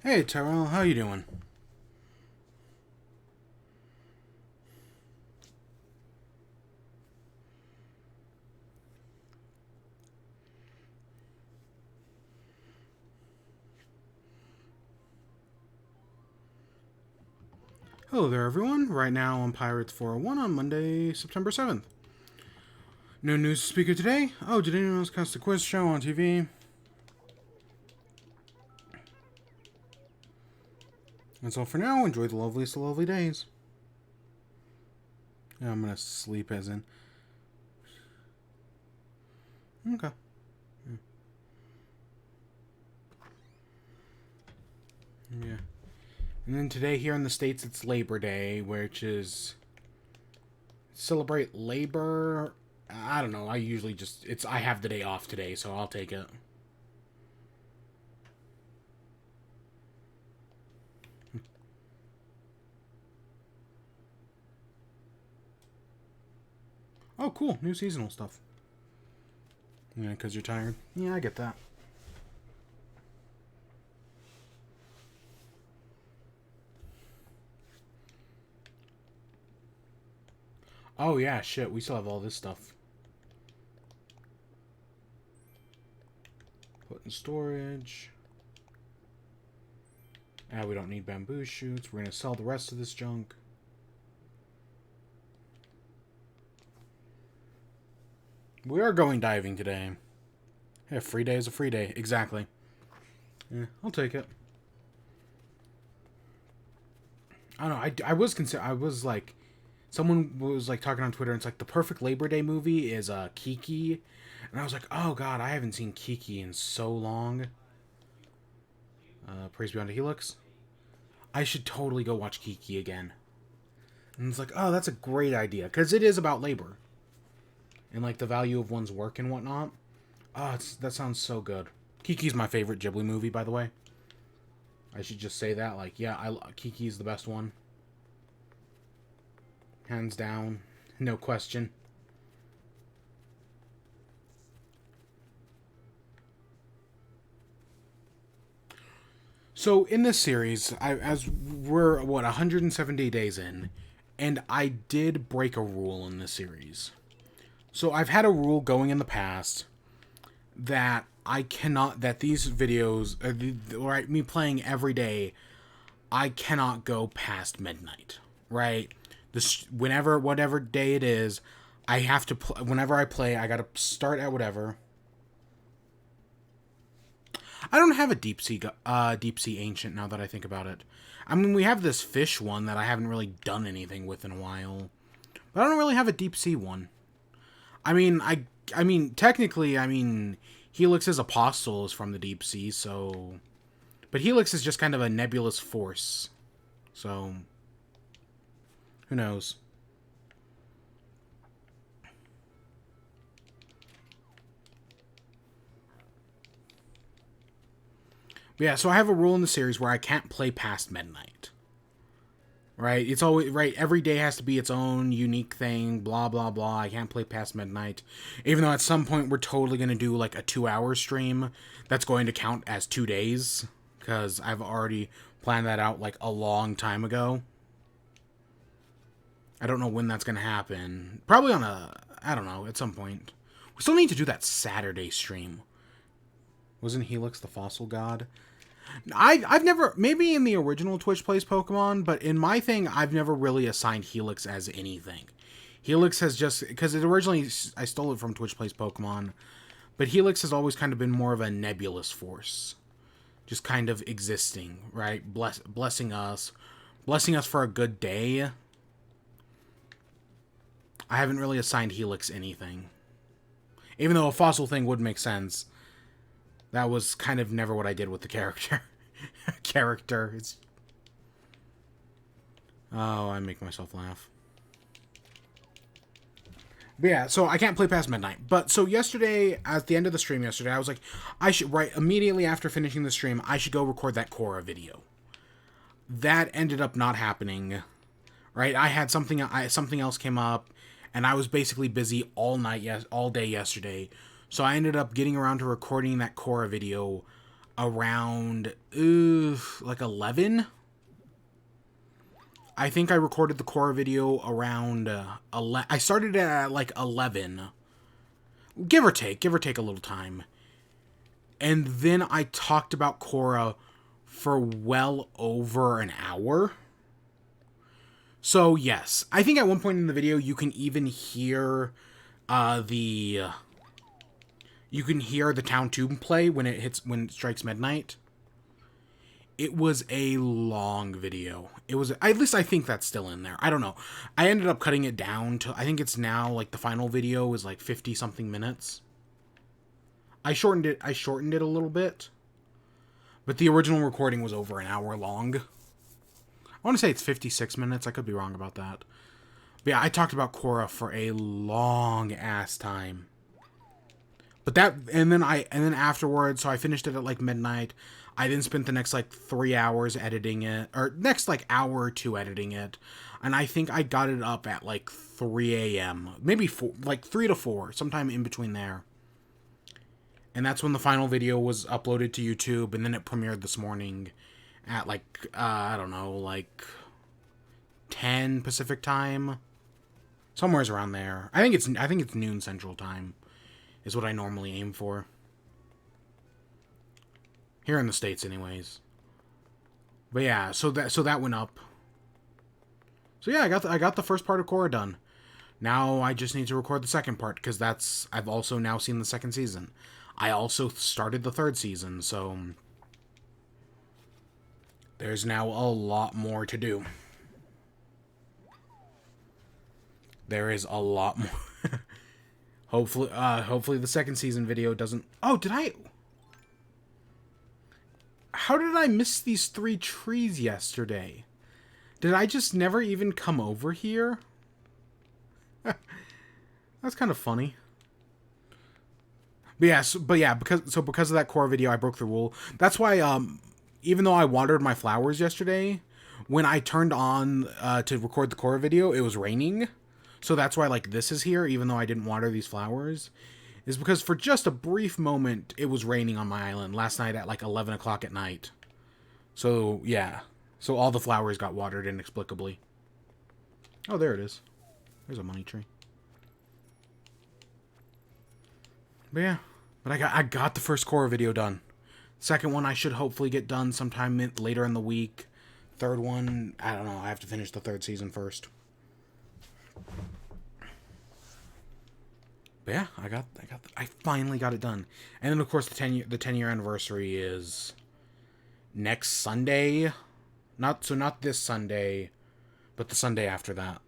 Hey Tyrell, how you doing? Hello there everyone. Right now on Pirates 401 on Monday, September 7th. No news speaker today. Oh, did anyone else catch the quiz show on TV? That's all for now. Enjoy the loveliest of lovely days. Yeah, I'm gonna sleep as in. Okay. Yeah. And then today here in the States it's Labor Day, which is celebrate labor. I don't know. I usually just I have the day off today, so I'll take it. Oh, cool. New seasonal stuff. Yeah, because you're tired. Yeah, I get that. Oh, yeah, shit. We still have all this stuff. Put in storage. Ah, we don't need bamboo shoots. We're going to sell the rest of this junk. We are going diving today. Yeah, free day is a free day. Exactly. Yeah, I'll take it. I don't know. I was like, someone was like talking on Twitter, and it's like the perfect Labor Day movie is Kiki, and I was like, oh god, I haven't seen Kiki in so long. Praise be unto Helix. I should totally go watch Kiki again. And it's like, oh, that's a great idea because it is about labor and like the value of one's work and whatnot. Oh, that sounds so good. Kiki's my favorite Ghibli movie, by the way. I should just say that. Like, yeah, Kiki's the best one. Hands down. No question. So, in this series, as we're, 170 days in, and I did break a rule in this series. So, I've had a rule going in the past that I cannot, that these videos, right, me playing every day, I cannot go past midnight, right? Whatever day it is, I have to, whenever I play, I gotta start at whatever. I don't have a deep sea ancient now that I think about it. I mean, we have this fish one that I haven't really done anything with in a while, but I don't really have a deep sea one. I mean, technically, Helix's apostle is from the deep sea, so, but Helix is just kind of a nebulous force, so who knows? But yeah, so I have a rule in the series where I can't play past midnight. Right? It's always right. Every day has to be its own unique thing. Blah blah blah. I can't play past midnight, even though at some point we're totally gonna do like a 2-hour stream that's going to count as 2 days because I've already planned that out like a long time ago. I don't know when that's gonna happen. Probably on I don't know, at some point. We still need to do that Saturday stream. Wasn't Helix the fossil god? I've never, maybe in the original Twitch Plays Pokemon, but in my thing, I've never really assigned Helix as anything. Helix has just, because it originally, I stole it from Twitch Plays Pokemon, but Helix has always kind of been more of a nebulous force. Just kind of existing, right? Blessing us for a good day. I haven't really assigned Helix anything. Even though a fossil thing would make sense. That was kind of never what I did with the character. It's... Oh, I make myself laugh. But yeah, so I can't play past midnight. But so yesterday, at the end of the stream yesterday, I was like, I should, right, immediately after finishing the stream, I should go record that Korra video. That ended up not happening. Right? I had something else came up, and I was basically busy all day yesterday. So I ended up getting around to recording that Korra video around like 11. I think I recorded the core video around 11. I started at like 11, give or take a little time. And then I talked about Korra for well over an hour. So yes, I think at one point in the video you can even hear the town tune play when it strikes midnight. It was a long video. It was, at least I think that's still in there. I don't know. I ended up cutting it down to, I think it's now like the final video is like 50 something minutes. I shortened it a little bit. But the original recording was over an hour long. I want to say it's 56 minutes. I could be wrong about that. But yeah, I talked about Korra for a long ass time. But that, and then afterwards, so I finished it at like midnight. I then spent the next like 3 hours editing it, or next like hour or two editing it. And I think I got it up at like 3 a.m. Maybe 4, like 3 to 4, sometime in between there. And that's when the final video was uploaded to YouTube, and then it premiered this morning at like, I don't know, like 10 Pacific time. Somewhere's around there. I think it's noon Central time is what I normally aim for. Here in the States anyways. But yeah, so that went up. So yeah, I got the first part of Korra done. Now I just need to record the second part, because I've also now seen the second season. I also started the third season, so there's now a lot more to do. There is a lot more. Hopefully the second season video doesn't... Oh, how did I miss these 3 trees yesterday? Did I just never even come over here? That's kind of funny. But yeah, because of that core video, I broke the rule. That's why, even though I watered my flowers yesterday, when I turned on to record the core video, it was raining. So that's why, like, this is here, even though I didn't water these flowers, is because for just a brief moment, it was raining on my island last night at, like, 11 o'clock at night. So, yeah. So all the flowers got watered inexplicably. Oh, there it is. There's a money tree. But yeah. But I got the first core video done. Second one I should hopefully get done sometime later in the week. Third one, I don't know. I have to finish the third season first. But yeah, I finally got it done. And then of course the 10-year anniversary is next Sunday. Not this Sunday, but the Sunday after that.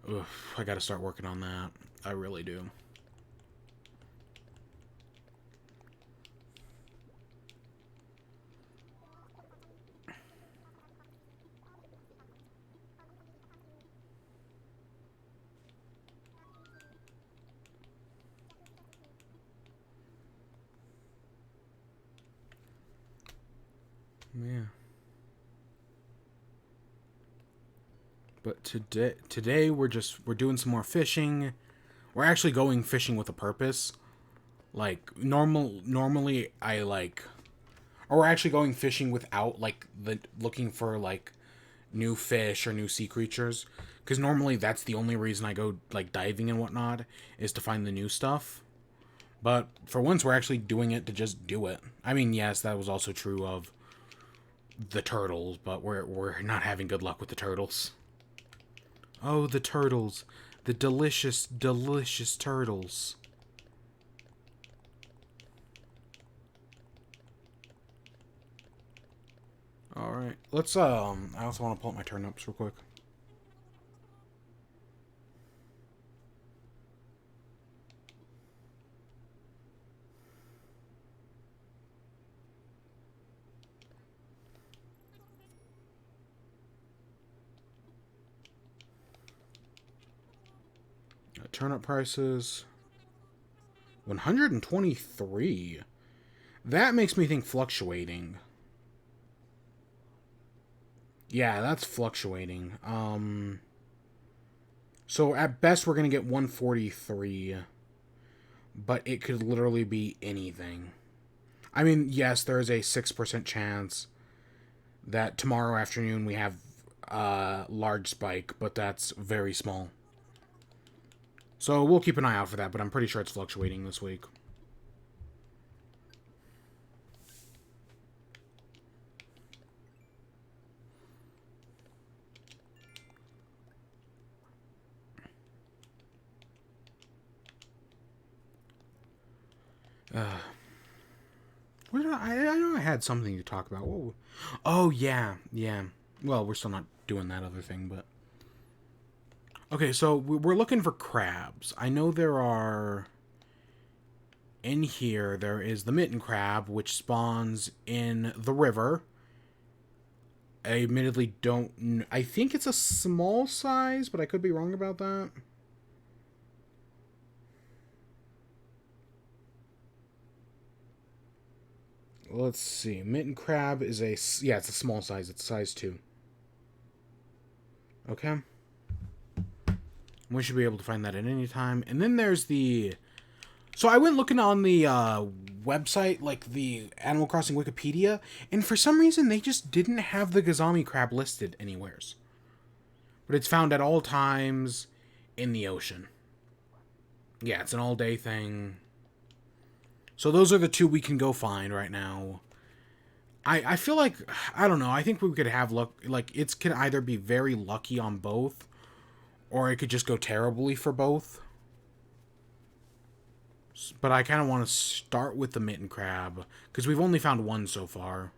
Oof, I gotta start working on that. I really do. Yeah. But today we're doing some more fishing. We're actually going fishing with a purpose. Like normally I like, or we're actually going fishing without like looking for like new fish or new sea creatures, because normally that's the only reason I go like diving and whatnot, is to find the new stuff. But for once we're actually doing it to just do it. I mean, yes, that was also true of the turtles, but we're not having good luck with the turtles. Oh, the turtles. The delicious, delicious turtles. Alright, let's, I also want to pull up my turnips real quick. Turnip prices. 123. That makes me think fluctuating. Yeah, that's fluctuating. So at best we're gonna get 143. But it could literally be anything. I mean, yes, there is a 6% chance that tomorrow afternoon we have a large spike, but that's very small. So we'll keep an eye out for that, but I'm pretty sure it's fluctuating this week. I know I had something to talk about. Whoa. Oh, yeah, yeah. Well, we're still not doing that other thing, but... Okay, so we're looking for crabs. I know there are... In here, there is the mitten crab, which spawns in the river. I admittedly don't... I think it's a small size, but I could be wrong about that. Let's see. Mitten crab is a... Yeah, it's a small size. It's size 2. Okay. We should be able to find that at any time. And then there's the... So I went looking on the website, like the Animal Crossing Wikipedia, and for some reason they just didn't have the Gazami crab listed anywheres. But it's found at all times in the ocean. Yeah, it's an all-day thing. So those are the 2 we can go find right now. I feel like, I don't know, I think we could have luck, like, it can either be very lucky on both, or it could just go terribly for both. But I kind of want to start with the mitten crab, because we've only found 1 so far.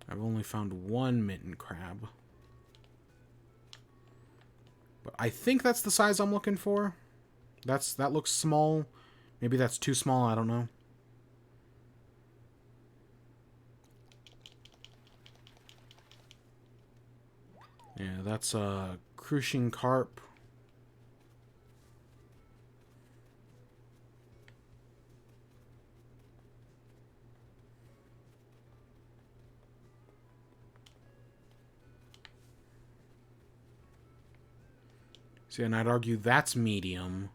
I've only found 1 mitten crab. But I think that's the size I'm looking for. That looks small. Maybe that's too small, I don't know. Yeah, that's a crucian carp. See, and I'd argue that's medium.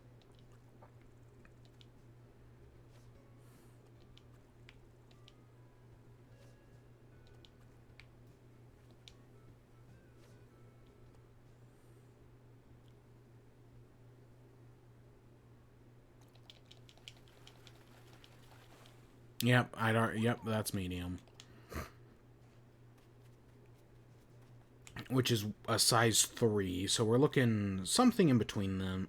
Yep, yep, that's medium. Which is a size 3, so we're looking something in between them.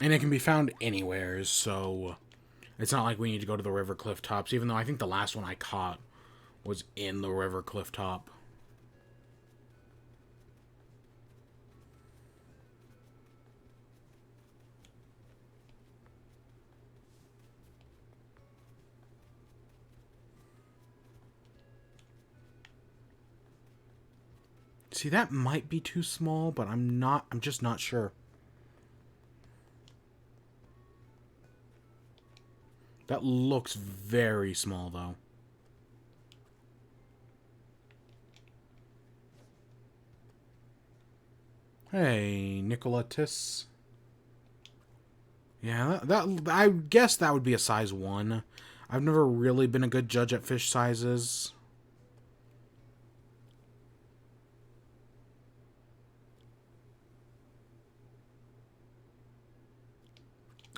And it can be found anywhere, so it's not like we need to go to the river cliff tops, even though I think the last one I caught was in the river cliff top. See, that might be too small, but I'm just not sure. That looks very small, though. Hey, Nicolatis. Yeah, that I guess that would be a size 1. I've never really been a good judge at fish sizes.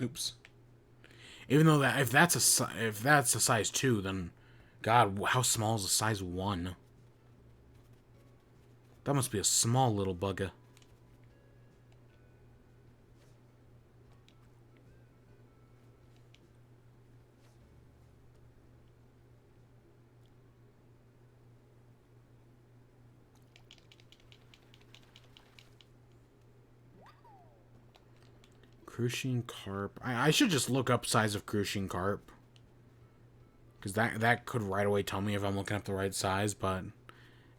Oops. Even though that if that's a size 2, then God, how small is a size 1? That must be a small little bugger. Crucian carp. I should just look up size of crucian carp. Because that could right away tell me if I'm looking up the right size, but...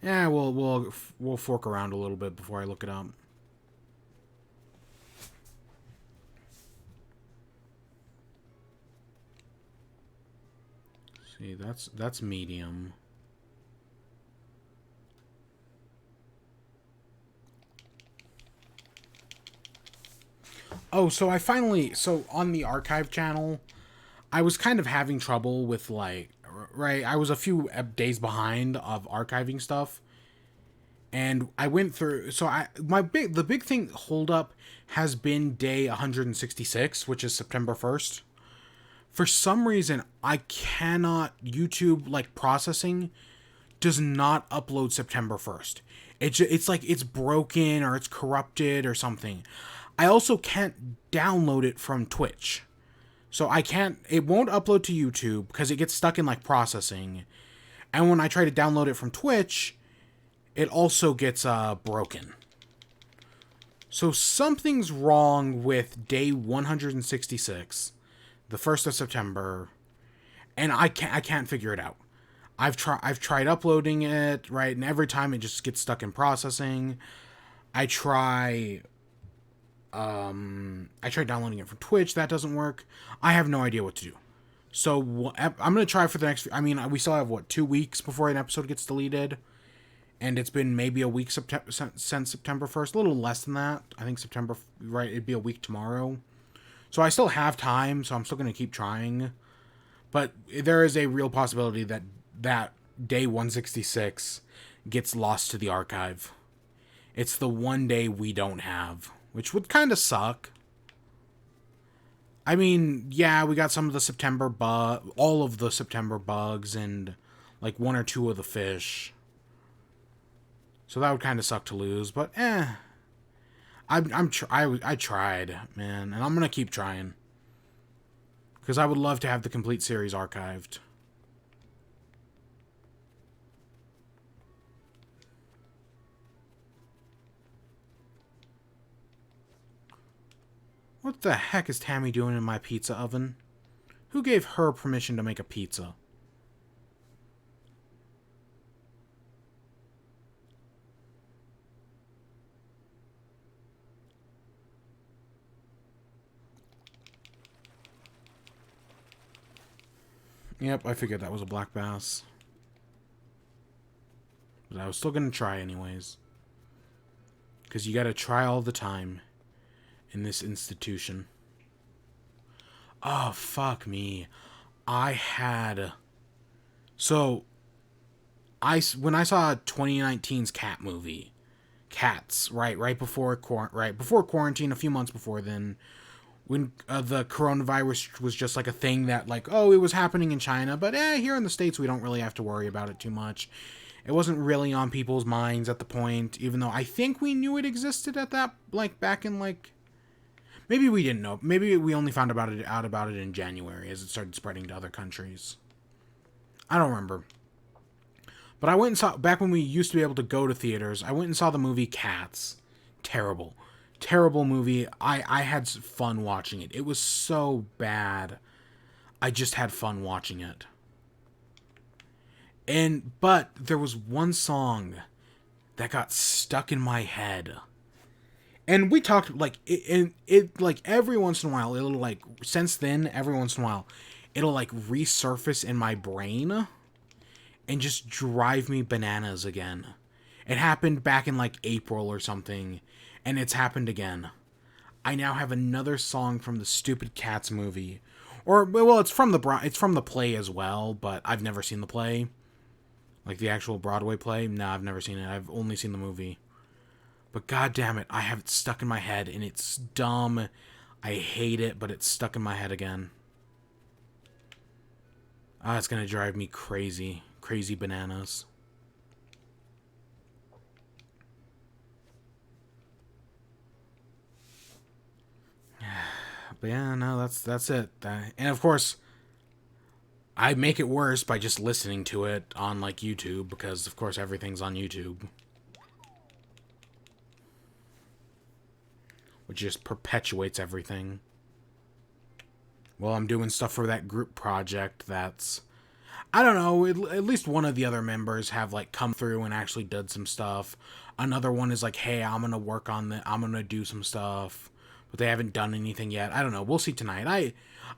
Yeah, we'll fork around a little bit before I look it up. See, that's medium. Oh, so so on the archive channel, I was kind of having trouble with like, right, I was a few days behind of archiving stuff, and I went through, so the big thing hold up has been day 166, which is September 1st. For some reason, I cannot, YouTube like processing does not upload September 1st. It's like it's broken or it's corrupted or something. I also can't download it from Twitch. So I can't, it won't upload to YouTube because it gets stuck in like processing. And when I try to download it from Twitch, it also gets broken. So something's wrong with day 166, the 1st of September, and I can't figure it out. I've tried uploading it, right, and every time it just gets stuck in processing. I try I tried downloading it from Twitch, that doesn't work. I have no idea what to do. So I'm going to try for the next, I mean, we still have what, 2 weeks before an episode gets deleted, and it's been maybe a week since September 1st, a little less than that. I think September, right, it'd be a week tomorrow. So I still have time, so I'm still going to keep trying. But there is a real possibility that that day 166 gets lost to the archive. It's the one day we don't have, which would kind of suck. I mean, yeah, we got some of the all of the September bugs, and like one or two of the fish. So that would kind of suck to lose, but I tried, man, and I'm gonna keep trying because I would love to have the complete series archived. What the heck is Tammy doing in my pizza oven? Who gave her permission to make a pizza? Yep, I figured that was a black bass. But I was still gonna try anyways. Because you gotta try all the time in this institution. Oh, fuck me. I had... So, when I saw 2019's Cat movie, Cats, right before quarantine, a few months before then, when the coronavirus was just like a thing that like, oh, it was happening in China, but here in the States we don't really have to worry about it too much. It wasn't really on people's minds at the point, even though I think we knew it existed at that, like back in like, maybe we didn't know. Maybe we only found out about it in January as it started spreading to other countries. I don't remember. But I went and saw, back when we used to be able to go to theaters, I went and saw the movie Cats. Terrible. Terrible movie. I had fun watching it. It was so bad. I just had fun watching it. But there was one song that got stuck in my head. And we talked, like, it like, every once in a while, it'll, like, since then, every once in a while, it'll, like, resurface in my brain and just drive me bananas again. It happened back in, like, April or something, and it's happened again. I now have another song from the stupid Cats movie. Or, well, it's from the play as well, but I've never seen the play. Like, the actual Broadway play? No, I've never seen it. I've only seen the movie. But god damn it, I have it stuck in my head, and it's dumb. I hate it, but it's stuck in my head again. Ah, it's gonna drive me crazy. Crazy bananas. But yeah, no, that's it. And of course, I make it worse by just listening to it on, like, YouTube, because, of course, everything's on YouTube. Which just perpetuates everything. Well, I'm doing stuff for that group project that's... I don't know, at least one of the other members have, like, come through and actually did some stuff. Another one is like, hey, I'm gonna work on I'm gonna do some stuff. But they haven't done anything yet. I don't know. We'll see tonight.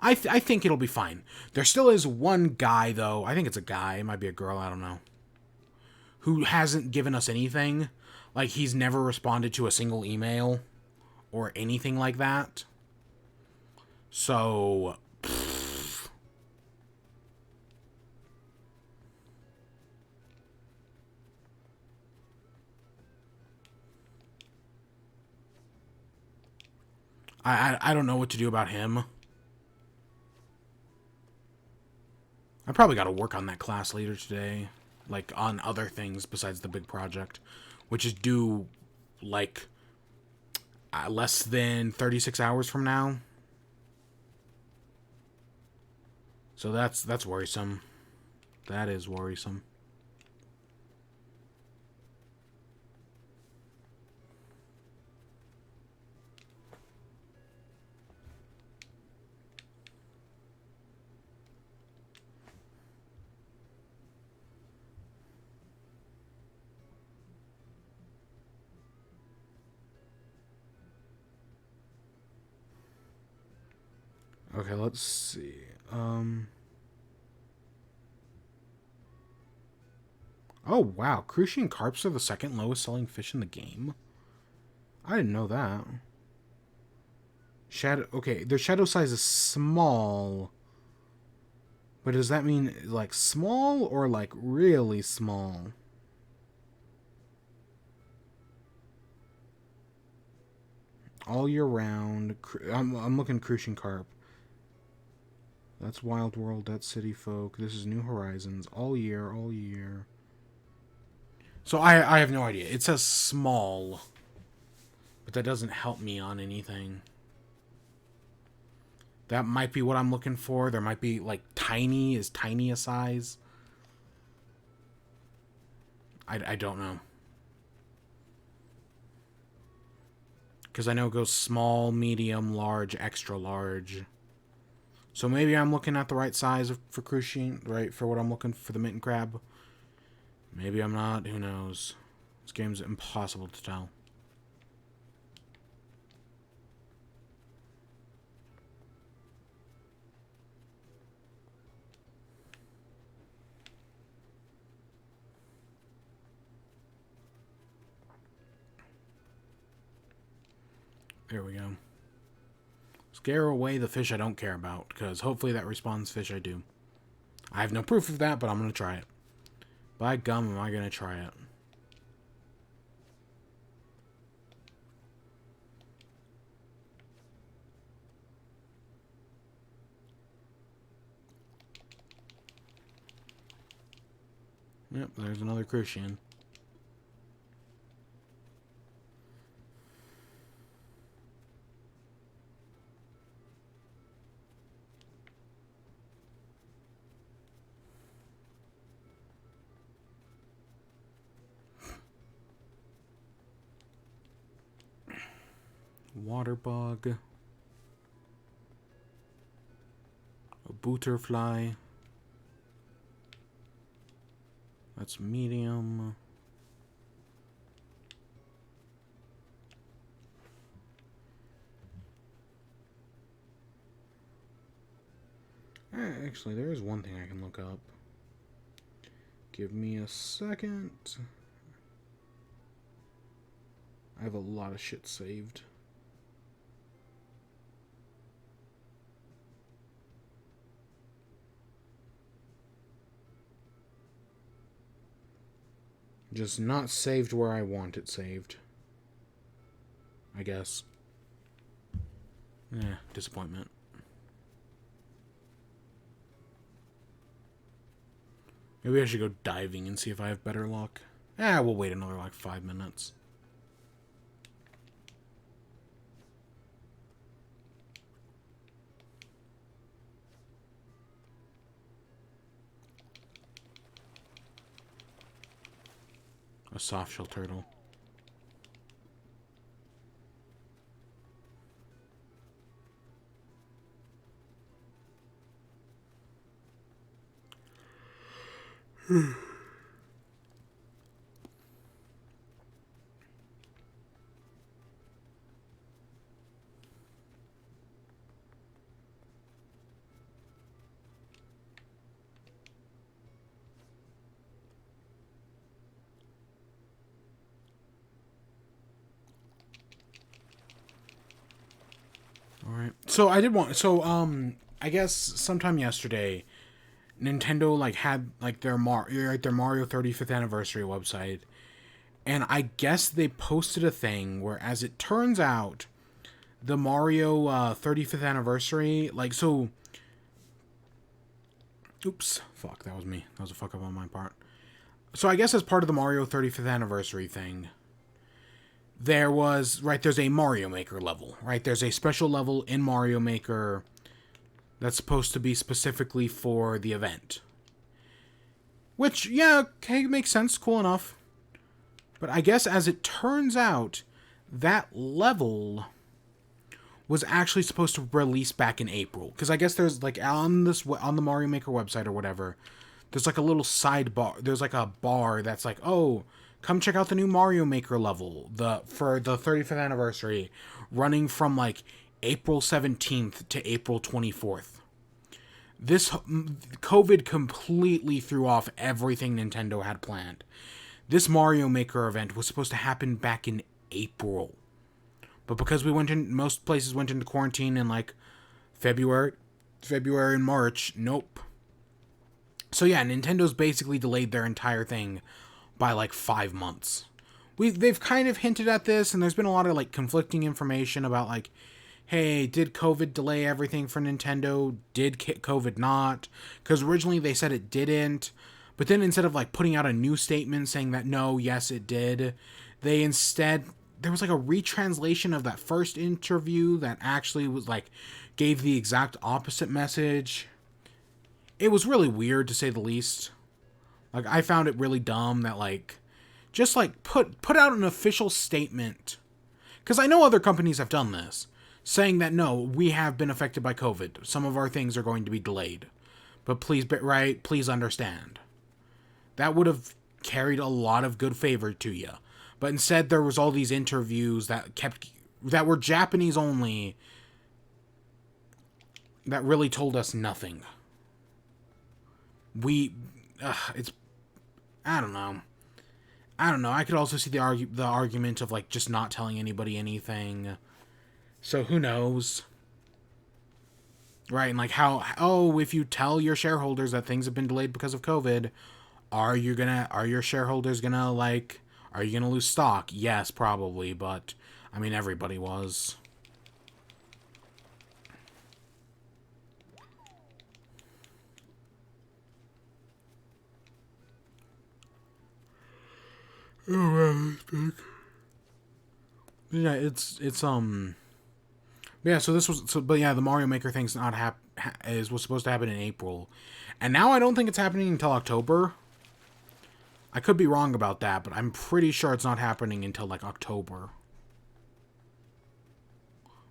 I think it'll be fine. There still is one guy, though. I think it's a guy. It might be a girl. I don't know. Who hasn't given us anything. Like, he's never responded to a single email or anything like that. So, I don't know what to do about him. I probably got to work on that class later today, like on other things besides the big project, which is due like less than 36 hours from now. So that's worrisome. That is worrisome. Okay, let's see. Oh wow, crucian carps are the second lowest selling fish in the game. I didn't know that. Shadow. Okay, their shadow size is small. But does that mean like small or like really small? All year round. I'm looking crucian carp. That's Wild World. That's City Folk. This is New Horizons. All year. All year. So I have no idea. It says small, but that doesn't help me on anything. That might be what I'm looking for. There might be like tiny. Is tiny a size? I don't know. Because I know it goes small, medium, large, extra large. So maybe I'm looking at the right size for crucian, right? For what I'm looking for the mitten crab. Maybe I'm not. Who knows? This game's impossible to tell. There we go. Scare away the fish I don't care about, because hopefully that respawns fish I do. I have no proof of that, but I'm going to try it. By gum, am I going to try it? Yep, there's another crucian. Water bug. A butterfly. That's medium. Actually, there is one thing I can look up. Give me a second. I have a lot of shit saved. Just not saved where I want it saved. I guess. Disappointment. Maybe I should go diving and see if I have better luck. We'll wait another like 5 minutes. A softshell turtle. Alright, So I did want. So I guess sometime yesterday, Nintendo like had like their Mario 35th anniversary website, and I guess they posted a thing where, as it turns out, the Mario 35th anniversary, like, so. Oops, fuck, that was me. That was a fuck up on my part. So I guess as part of the Mario 35th anniversary thing, there's a Mario Maker level, right? There's a special level in Mario Maker that's supposed to be specifically for the event. Which, yeah, okay, makes sense, cool enough. But I guess as it turns out, that level was actually supposed to release back in April. Because I guess there's, like, on the Mario Maker website or whatever, there's, like, a little sidebar. There's, like, a bar that's like, oh, come check out the new Mario Maker level for the 35th anniversary, running from, like, April 17th to April 24th. This COVID completely threw off everything Nintendo had planned. This Mario Maker event was supposed to happen back in April. But because most places went into quarantine in like February and March, nope. So yeah, Nintendo's basically delayed their entire thing by like 5 months. They've kind of hinted at this, and there's been a lot of like conflicting information about like, hey, did COVID delay everything for Nintendo? Did COVID not? Because originally they said it didn't, but then instead of like putting out a new statement saying that no, yes, it did, they instead, there was like a retranslation of that first interview that actually was like, gave the exact opposite message. It was really weird, to say the least. Like, I found it really dumb that like, just like put out an official statement. Because I know other companies have done this, saying that no, we have been affected by COVID. Some of our things are going to be delayed. But please understand. That would have carried a lot of good favor to you. But instead there was all these interviews that were Japanese only, that really told us nothing. It's, I don't know. I could also see the argument of like just not telling anybody anything. So who knows? Right, and like if you tell your shareholders that things have been delayed because of COVID, are your shareholders gonna are you gonna lose stock? Yes, probably, but I mean everybody was. Yeah, yeah, but yeah, the Mario Maker thing's not was supposed to happen in April, and now I don't think it's happening until October. I could be wrong about that, but I'm pretty sure it's not happening until like October,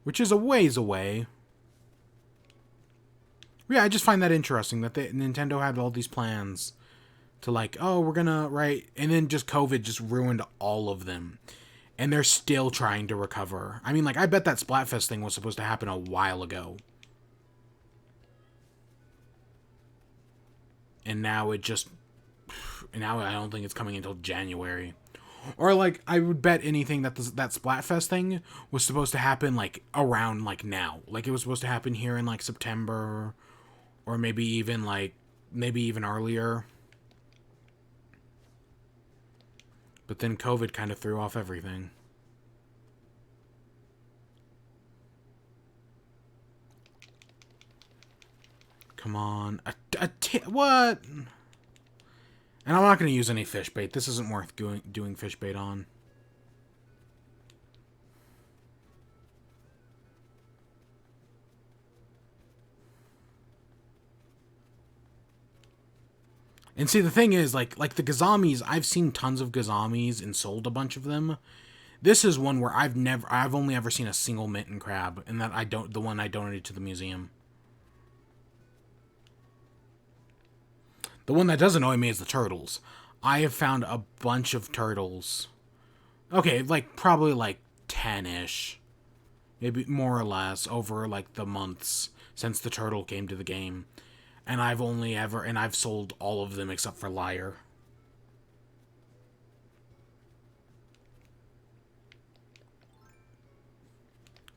which is a ways away. Yeah, I just find that interesting that Nintendo had all these plans to like, oh, we're gonna and then just COVID just ruined all of them. And they're still trying to recover. I mean, like, I bet that Splatfest thing was supposed to happen a while ago. And now now I don't think it's coming until January. Or, like, I would bet anything that that Splatfest thing was supposed to happen, like, around, like, now. Like, it was supposed to happen here in, like, September. Or maybe even earlier. But then COVID kind of threw off everything. Come on. What? And I'm not going to use any fish bait. This isn't worth doing fish bait on. And see, the thing is, like the Gazamis, I've seen tons of Gazamis and sold a bunch of them. This is one where I've only ever seen a single mitten crab, and the one I donated to the museum. The one that does annoy me is the turtles. I have found a bunch of turtles. Okay, like probably like 10-ish. Maybe more or less over like the months since the turtle came to the game. And I've sold all of them except for Liar.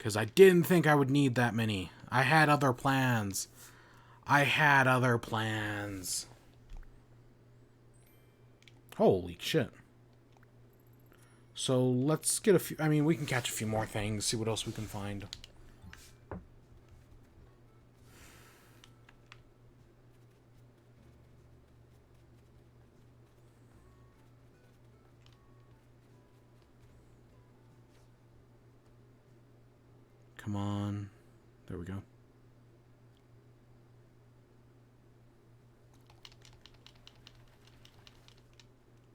Because I didn't think I would need that many. I had other plans. Holy shit. So let's get a few... I mean, we can catch a few more things, see what else we can find. Come on. There we go.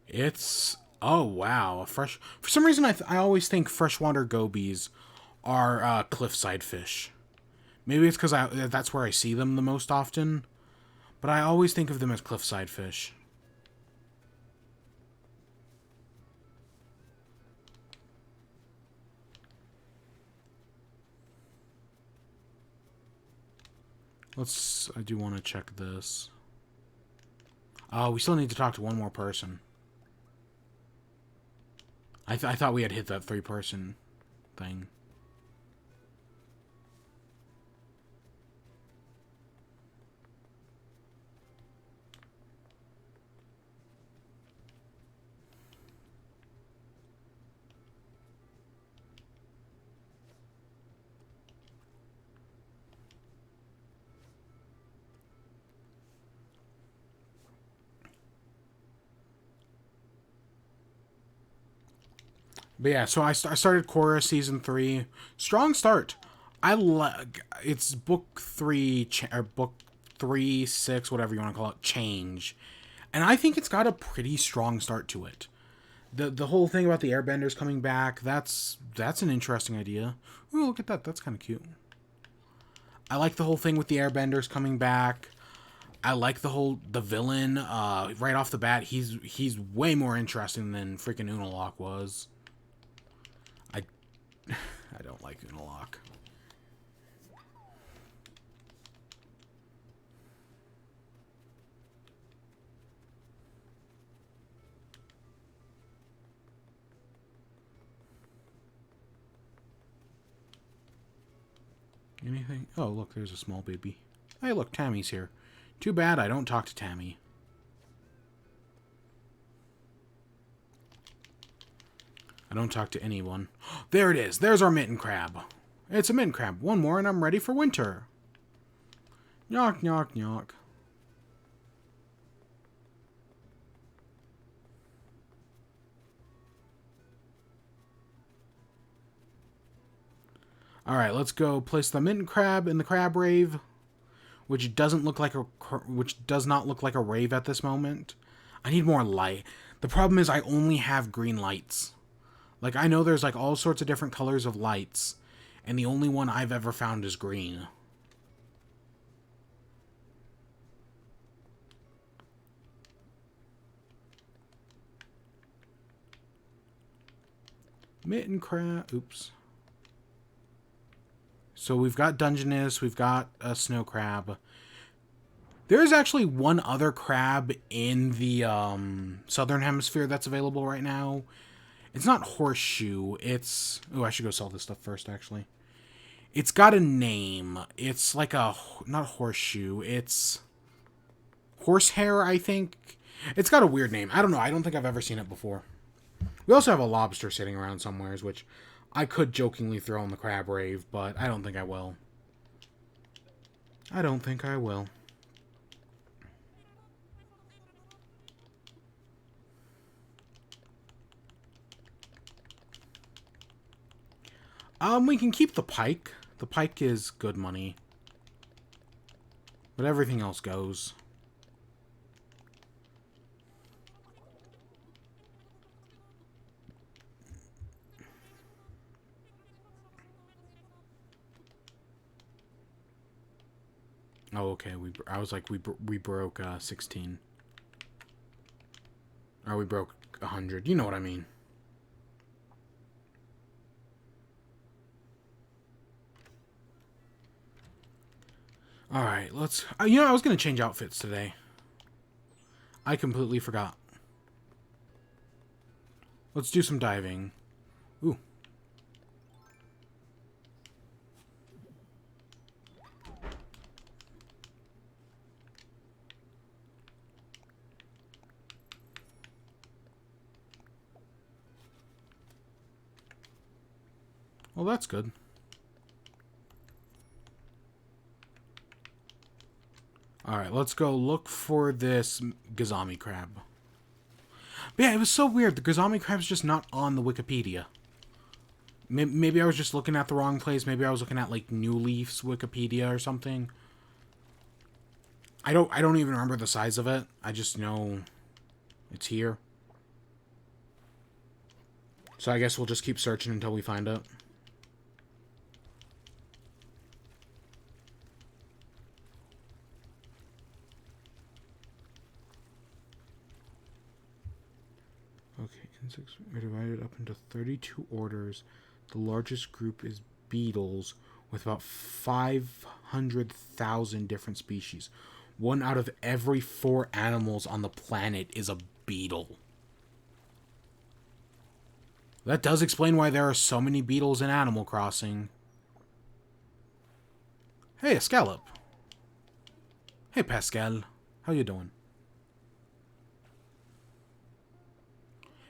It's... Oh, wow. A fresh... For some reason, I always think freshwater gobies are cliffside fish. Maybe it's because that's where I see them the most often. But I always think of them as cliffside fish. I do want to check this. Oh, we still need to talk to one more person. I thought we had hit that 3-person thing. But yeah, so I started Korra Season 3. Strong start. It's book 3, or book 3, 6, whatever you want to call it, change. And I think it's got a pretty strong start to it. The whole thing about the airbenders coming back, that's an interesting idea. Ooh, look at that. That's kind of cute. I like the whole thing with the airbenders coming back. I like the villain. Right off the bat, he's way more interesting than freaking Unalaq was. I don't like Unalaq. Anything? Oh, look, there's a small baby. Hey, look, Tammy's here. Too bad I don't talk to Tammy. I don't talk to anyone. There it is. There's our mitten crab. It's a mitten crab. One more and I'm ready for winter. Knock, knock, knock. Alright, let's go place the mitten crab in the crab rave. Which does not look like a rave at this moment. I need more light. The problem is I only have green lights. Like, I know there's, like, all sorts of different colors of lights, and the only one I've ever found is green. Mitten crab. Oops. So we've got Dungeness, we've got a snow crab. There is actually one other crab in the southern hemisphere that's available right now. It's not horseshoe. It's... Oh, I should go sell this stuff first, actually. It's got a name. It's like a... Not horseshoe. It's... horsehair, I think. It's got a weird name. I don't know. I don't think I've ever seen it before. We also have a lobster sitting around somewheres, which I could jokingly throw in the crab rave, but I don't think I will. I don't think I will. We can keep the pike. The pike is good money. But everything else goes. Oh, okay. I was like, we broke 16. Or we broke 100. You know what I mean. Alright, let's... you know, I was going to change outfits today. I completely forgot. Let's do some diving. Ooh. Well, that's good. Alright, let's go look for this Gazami crab. But yeah, it was so weird. The Gazami crab's just not on the Wikipedia. Maybe I was just looking at the wrong place. Maybe I was looking at, like, New Leaf's Wikipedia or something. I don't even remember the size of it. I just know it's here. So I guess we'll just keep searching until we find it. Okay, insects are divided up into 32 orders. The largest group is beetles, with about 500,000 different species. 1 out of every 4 animals on the planet is a beetle. That does explain why there are so many beetles in Animal Crossing. Hey, a scallop. Hey, Pascal. How you doing?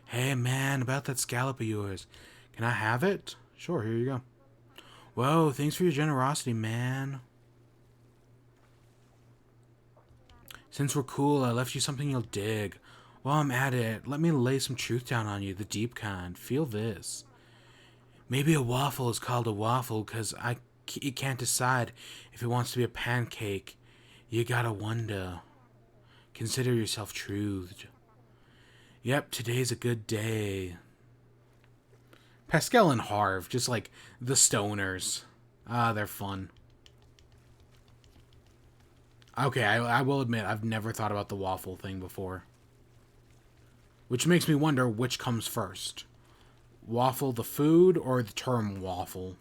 Hey, man, about that scallop of yours. Can I have it? Sure, here you go. Whoa, thanks for your generosity, man. Since we're cool, I left you something you'll dig. While I'm at it, let me lay some truth down on you, the deep kind. Feel this. Maybe a waffle is called a waffle because it can't decide if it wants to be a pancake. You gotta wonder. Consider yourself truthed. Yep, today's a good day. Pascal and Harv, just like the stoners. Ah, they're fun. Okay, I will admit, I've never thought about the waffle thing before. Which makes me wonder which comes first. Waffle the food or the term waffle?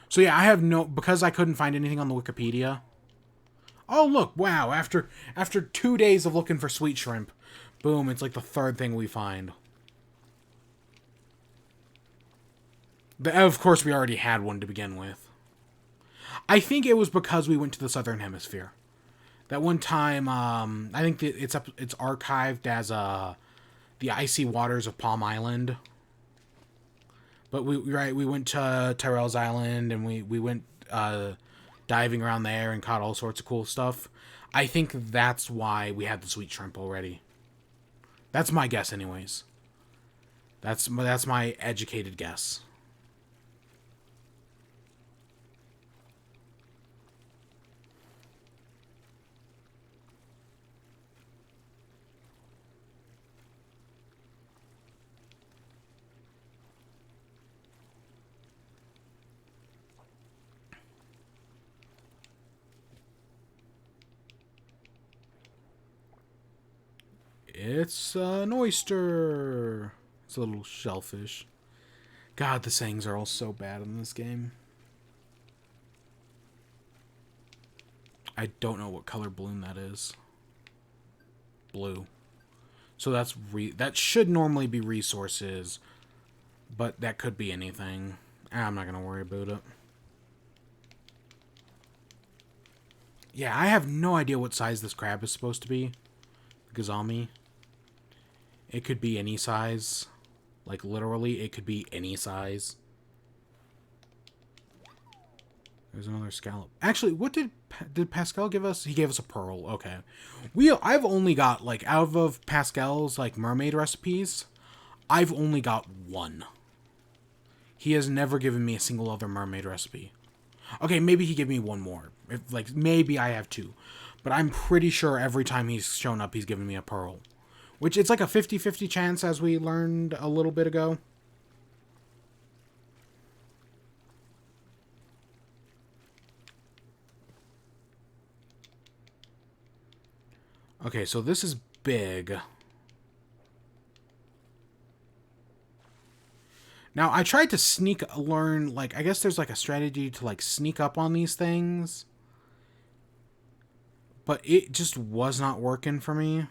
So yeah, I have because I couldn't find anything on the Wikipedia. Oh look, wow, after 2 days of looking for sweet shrimp, boom, it's like the 3rd thing we find. Of course, we already had one to begin with. I think it was because we went to the Southern Hemisphere. That one time, I think it's archived as the icy waters of Palm Island. But we went to Tyrell's Island and we went diving around there and caught all sorts of cool stuff. I think that's why we had the sweet shrimp already. That's my guess, anyways. That's my educated guess. It's an oyster. It's a little shellfish. God, the sayings are all so bad in this game. I don't know what color balloon that is. Blue. So that should normally be resources, but that could be anything. I'm not gonna worry about it. Yeah, I have no idea what size this crab is supposed to be. Gazami. It could be any size. Like, literally, it could be any size. There's another scallop. Actually, what did Pascal give us? He gave us a pearl. Okay. I've only got, like, out of Pascal's, like, mermaid recipes, I've only got 1. He has never given me a single other mermaid recipe. Okay, maybe he gave me 1 more. Maybe I have 2. But I'm pretty sure every time he's shown up, he's given me a pearl. Which, it's like a 50-50 chance, as we learned a little bit ago. Okay, so this is big. Now, I tried to learn, like, I guess there's, like, a strategy to, like, sneak up on these things. But it just was not working for me.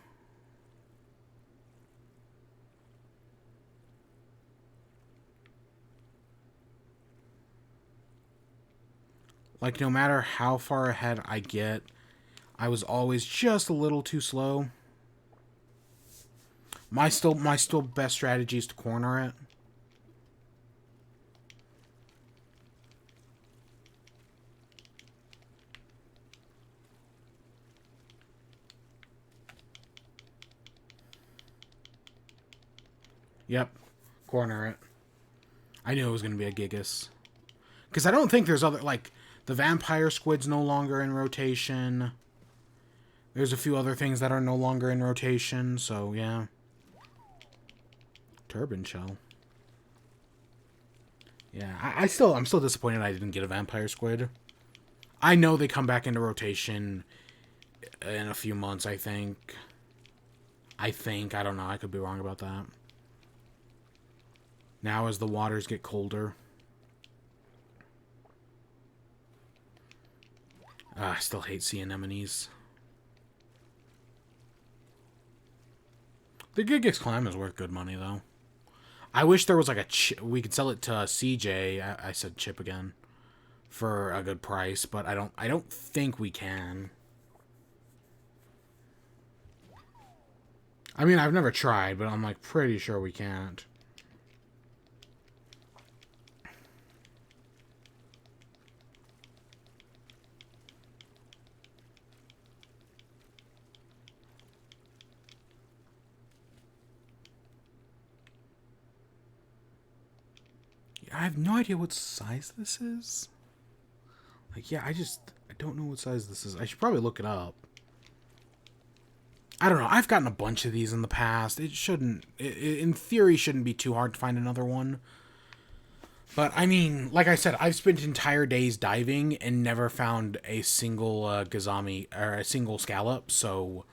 Like, no matter how far ahead I get, I was always just a little too slow. My still best strategy is to corner it. Yep. Corner it. I knew it was going to be a Gigas. Because I don't think there's other... Like, the vampire squid's no longer in rotation. There's a few other things that are no longer in rotation, so yeah. Turban shell. Yeah, I'm still disappointed I didn't get a vampire squid. I know they come back into rotation in a few months, I think. I don't know, I could be wrong about that. Now as the waters get colder. I still hate sea anemones. The Gigas clam is worth good money, though. I wish there was like we could sell it to CJ. I said Chip again for a good price, but I don't think we can. I mean, I've never tried, but I'm like pretty sure we can't. I have no idea what size this is. Like, yeah, I don't know what size this is. I should probably look it up. I don't know. I've gotten a bunch of these in the past. It shouldn't, in theory, shouldn't be too hard to find another one. But, I mean, like I said, I've spent entire days diving and never found a single Gazami, or a single scallop, so...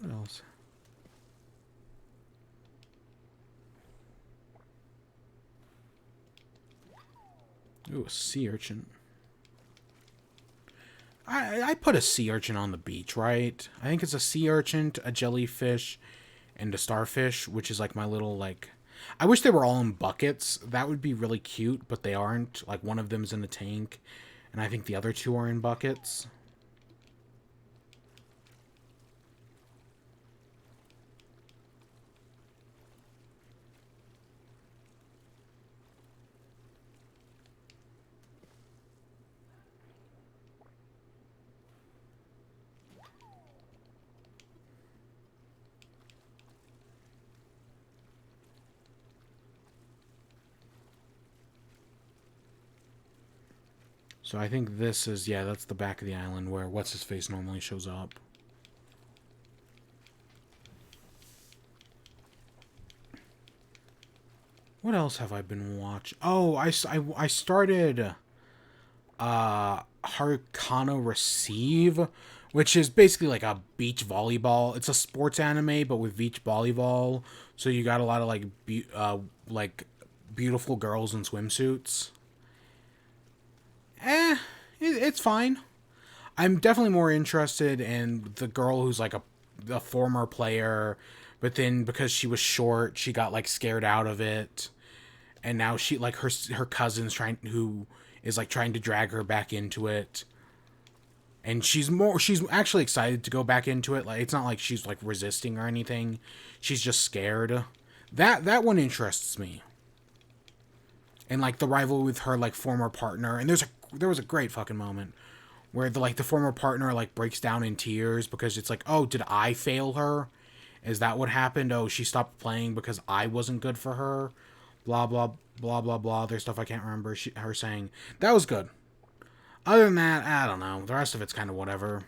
What else? Ooh, a sea urchin. I put a sea urchin on the beach, right? I think it's a sea urchin, a jellyfish, and a starfish, which is like my little, like... I wish they were all in buckets. That would be really cute, but they aren't. Like, one of them's in a tank, and I think the other two are in buckets. So I think this is, yeah, that's the back of the island where What's-His-Face normally shows up. What else have I been watching? Oh, I started Harkano Receive, which is basically like a beach volleyball. It's a sports anime, but with beach volleyball. So you got a lot of like beautiful girls in swimsuits. It's fine. I'm definitely more interested in the girl who's like a former player, but then because she was short, she got like scared out of it, and now she like her cousin's who is like trying to drag her back into it, and she's actually excited to go back into it. Like it's not like she's like resisting or anything, she's just scared. That one interests me, and like the rivalry with her like former partner, and there was a great fucking moment where the former partner like breaks down in tears because it's like, oh, did I fail her? Is that what happened? Oh, she stopped playing because I wasn't good for her. Blah blah blah blah blah. There's stuff I can't remember. Her saying that was good. Other than that, I don't know. The rest of it's kind of whatever.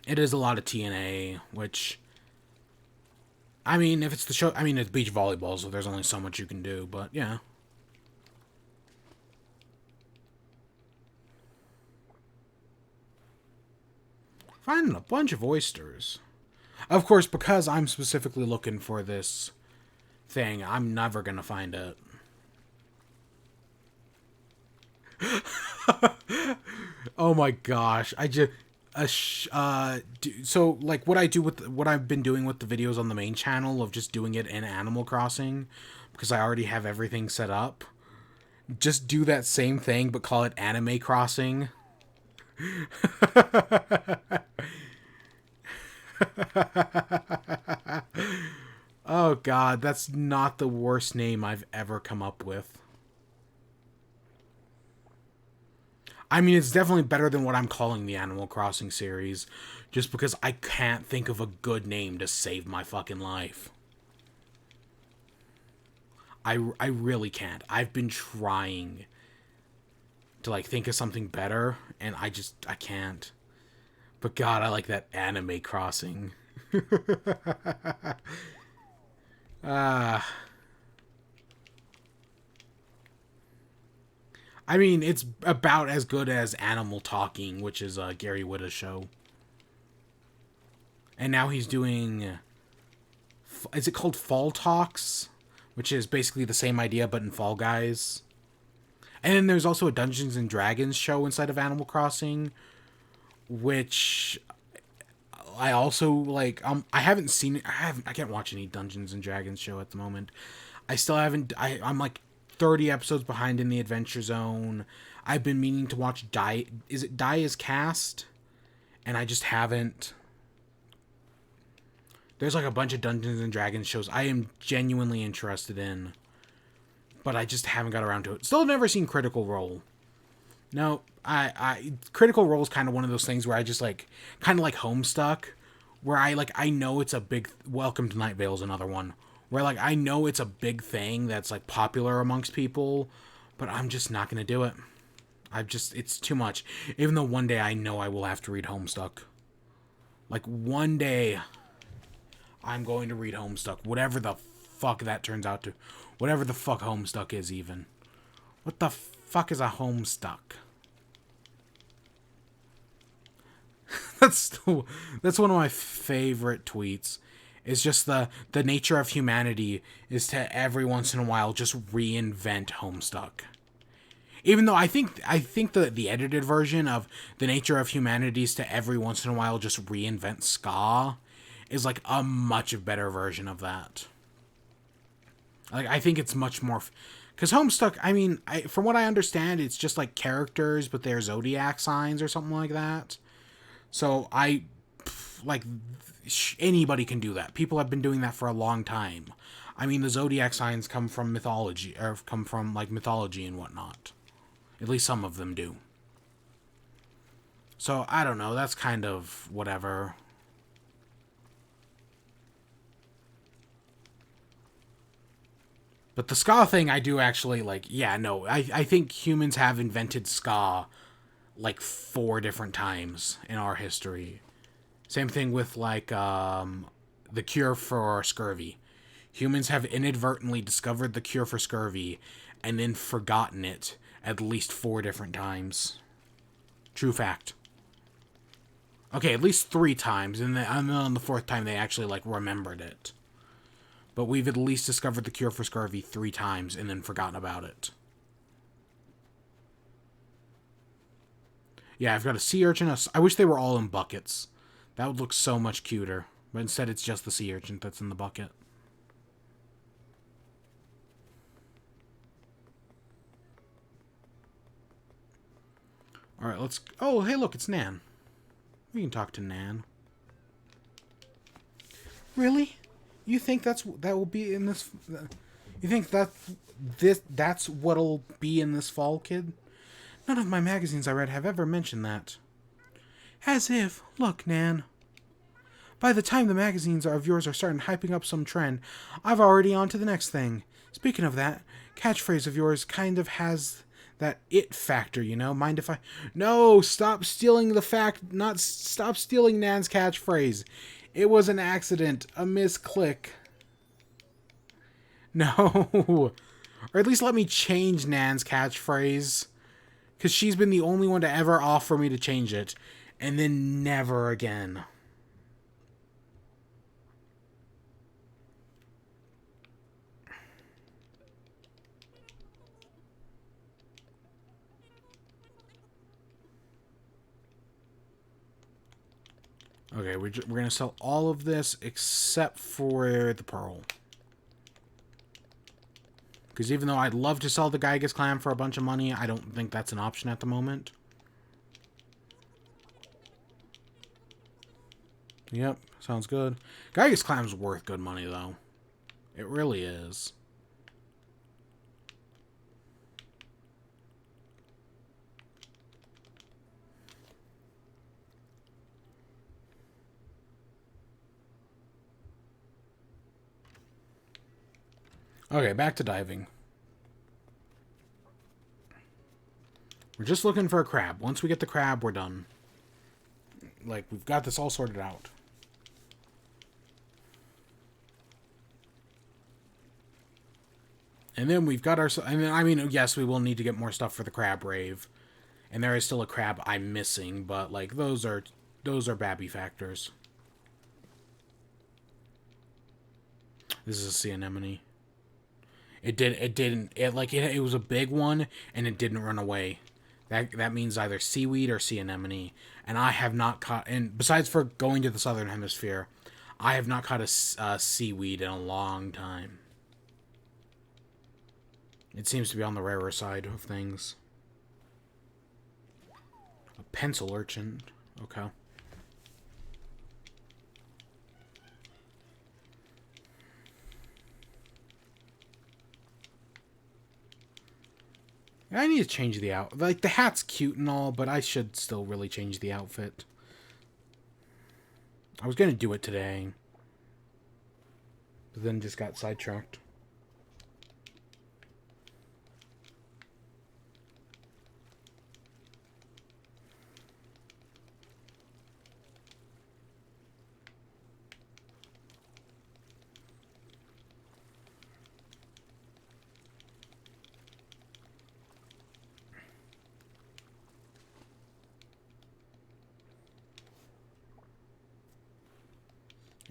It is a lot of TNA, which, I mean, if it's the show, I mean, it's beach volleyball, so there's only so much you can do. But yeah. Finding a bunch of oysters. Of course, because I'm specifically looking for this thing, I'm never gonna find it. Oh my gosh, I just so like what I do with what I've been doing with the videos on the main channel of just doing it in Animal Crossing because I already have everything set up. Just do that same thing, but call it Anime Crossing. Oh god, that's not the worst name I've ever come up with. I mean, it's definitely better than what I'm calling the Animal Crossing series, just because I can't think of a good name to save my fucking life. I really can't. I've been trying to like think of something better, and I can't. But god, I like that Anime Crossing. Ah. I mean, it's about as good as Animal Talking, which is Gary Whitta's show. And now he's doing... Is it called Fall Talks? Which is basically the same idea, but in Fall Guys. And then there's also a Dungeons and Dragons show inside of Animal Crossing, which I also like. I haven't seen it. I can't watch any Dungeons and Dragons show at the moment. I still haven't. I'm like 30 episodes behind in the Adventure Zone. I've been meaning to watch Die. Is it Die is Cast? And I just haven't. There's like a bunch of Dungeons and Dragons shows I am genuinely interested in, but I just haven't got around to it. Still never seen Critical Role. No, Critical Role is kind of one of those things where I just like, kind of like Homestuck, where I know it's a big. Welcome to Night Vale is another one where like I know it's a big thing that's like popular amongst people, but I'm just not gonna do it. It's too much. Even though one day I know I will have to read Homestuck. Like one day I'm going to read Homestuck. Whatever the fuck that turns out to. Whatever the fuck Homestuck is even. What the fuck is a Homestuck? that's one of my favorite tweets. It's just the nature of humanity is to every once in a while just reinvent Homestuck. Even though I think the edited version of the nature of humanity is to every once in a while just reinvent ska is like a much better version of that. Like I think it's much more because Homestuck. I mean, from what I understand, it's just like characters, but they're zodiac signs or something like that. So like anybody can do that. People have been doing that for a long time. I mean, the zodiac signs come from mythology, or come from like mythology and whatnot. At least some of them do. So I don't know. That's kind of whatever. But the ska thing, I do actually like. Yeah, no, I think humans have invented ska like 4 different times in our history. Same thing with like the cure for scurvy. Humans have inadvertently discovered the cure for scurvy and then forgotten it at least 4 different times. True fact. Okay, at least 3 times, and then on the 4th time they actually like remembered it. But we've at least discovered the cure for scurvy 3 times and then forgotten about it. Yeah, I've got a sea urchin. I wish they were all in buckets. That would look so much cuter. But instead it's just the sea urchin that's in the bucket. Alright, let's... Oh, hey, look, it's Nan. We can talk to Nan. Really? You think that will be in this... You think that's what'll be in this fall, kid? None of my magazines I read have ever mentioned that. As if. Look, Nan. By the time the magazines of yours are starting hyping up some trend, I've already on to the next thing. Speaking of that, catchphrase of yours kind of has that it factor, you know? Mind if I... No, stop stealing stop stealing Nan's catchphrase. It was an accident, a misclick. No. Or at least let me change Nan's catchphrase. Because she's been the only one to ever offer me to change it. And then never again. Okay, we're going to sell all of this except for the pearl. Because even though I'd love to sell the Gygus clam for a bunch of money, I don't think that's an option at the moment. Yep, sounds good. Gygus clam's worth good money, though. It really is. Okay, back to diving. We're just looking for a crab. Once we get the crab, we're done. Like, we've got this all sorted out. And then we've got our... I mean, yes, we will need to get more stuff for the crab rave. And there is still a crab I'm missing, but, like, those are babby factors. This is a sea anemone. It was a big one, and it didn't run away. That means either seaweed or sea anemone. And I have not caught... And besides for going to the southern hemisphere, I have not caught a seaweed in a long time. It seems to be on the rarer side of things. A pencil urchin. Okay. I need to change the outfit. Like, the hat's cute and all, but I should still really change the outfit. I was going to do it today. But then just got sidetracked.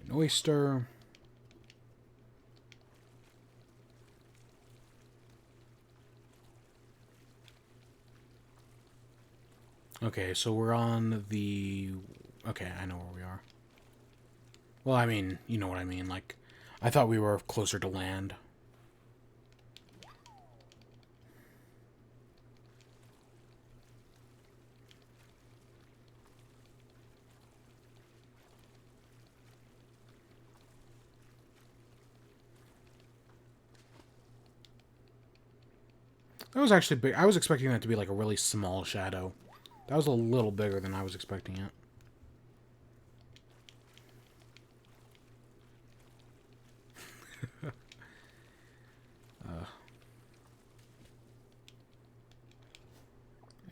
An oyster. Okay, so we're on the... Okay, I know where we are. Well, I mean, you know what I mean. Like, I thought we were closer to land. That was actually big. I was expecting that to be like a really small shadow. That was a little bigger than I was expecting it.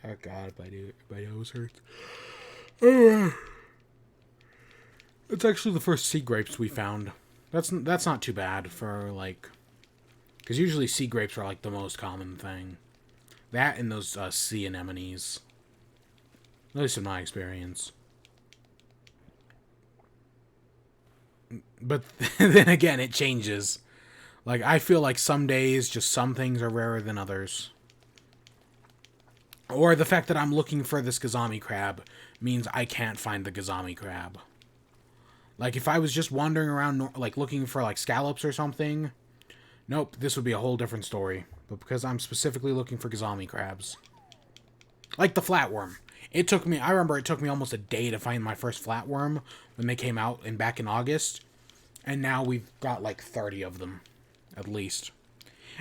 Oh god, my nose hurts. It's actually the first sea grapes we found. That's not too bad for, like... Because usually sea grapes are, like, the most common thing. That and those sea anemones. At least in my experience. But then again, it changes. Like, I feel like some days, just some things are rarer than others. Or the fact that I'm looking for this Gazami crab means I can't find the Gazami crab. Like, if I was just wandering around, like, looking for, like, scallops or something, nope, this would be a whole different story. But because I'm specifically looking for Gazami crabs. Like the flatworm. I remember it took me almost a day to find my first flatworm when they came out back in August. And now we've got, like, 30 of them, at least.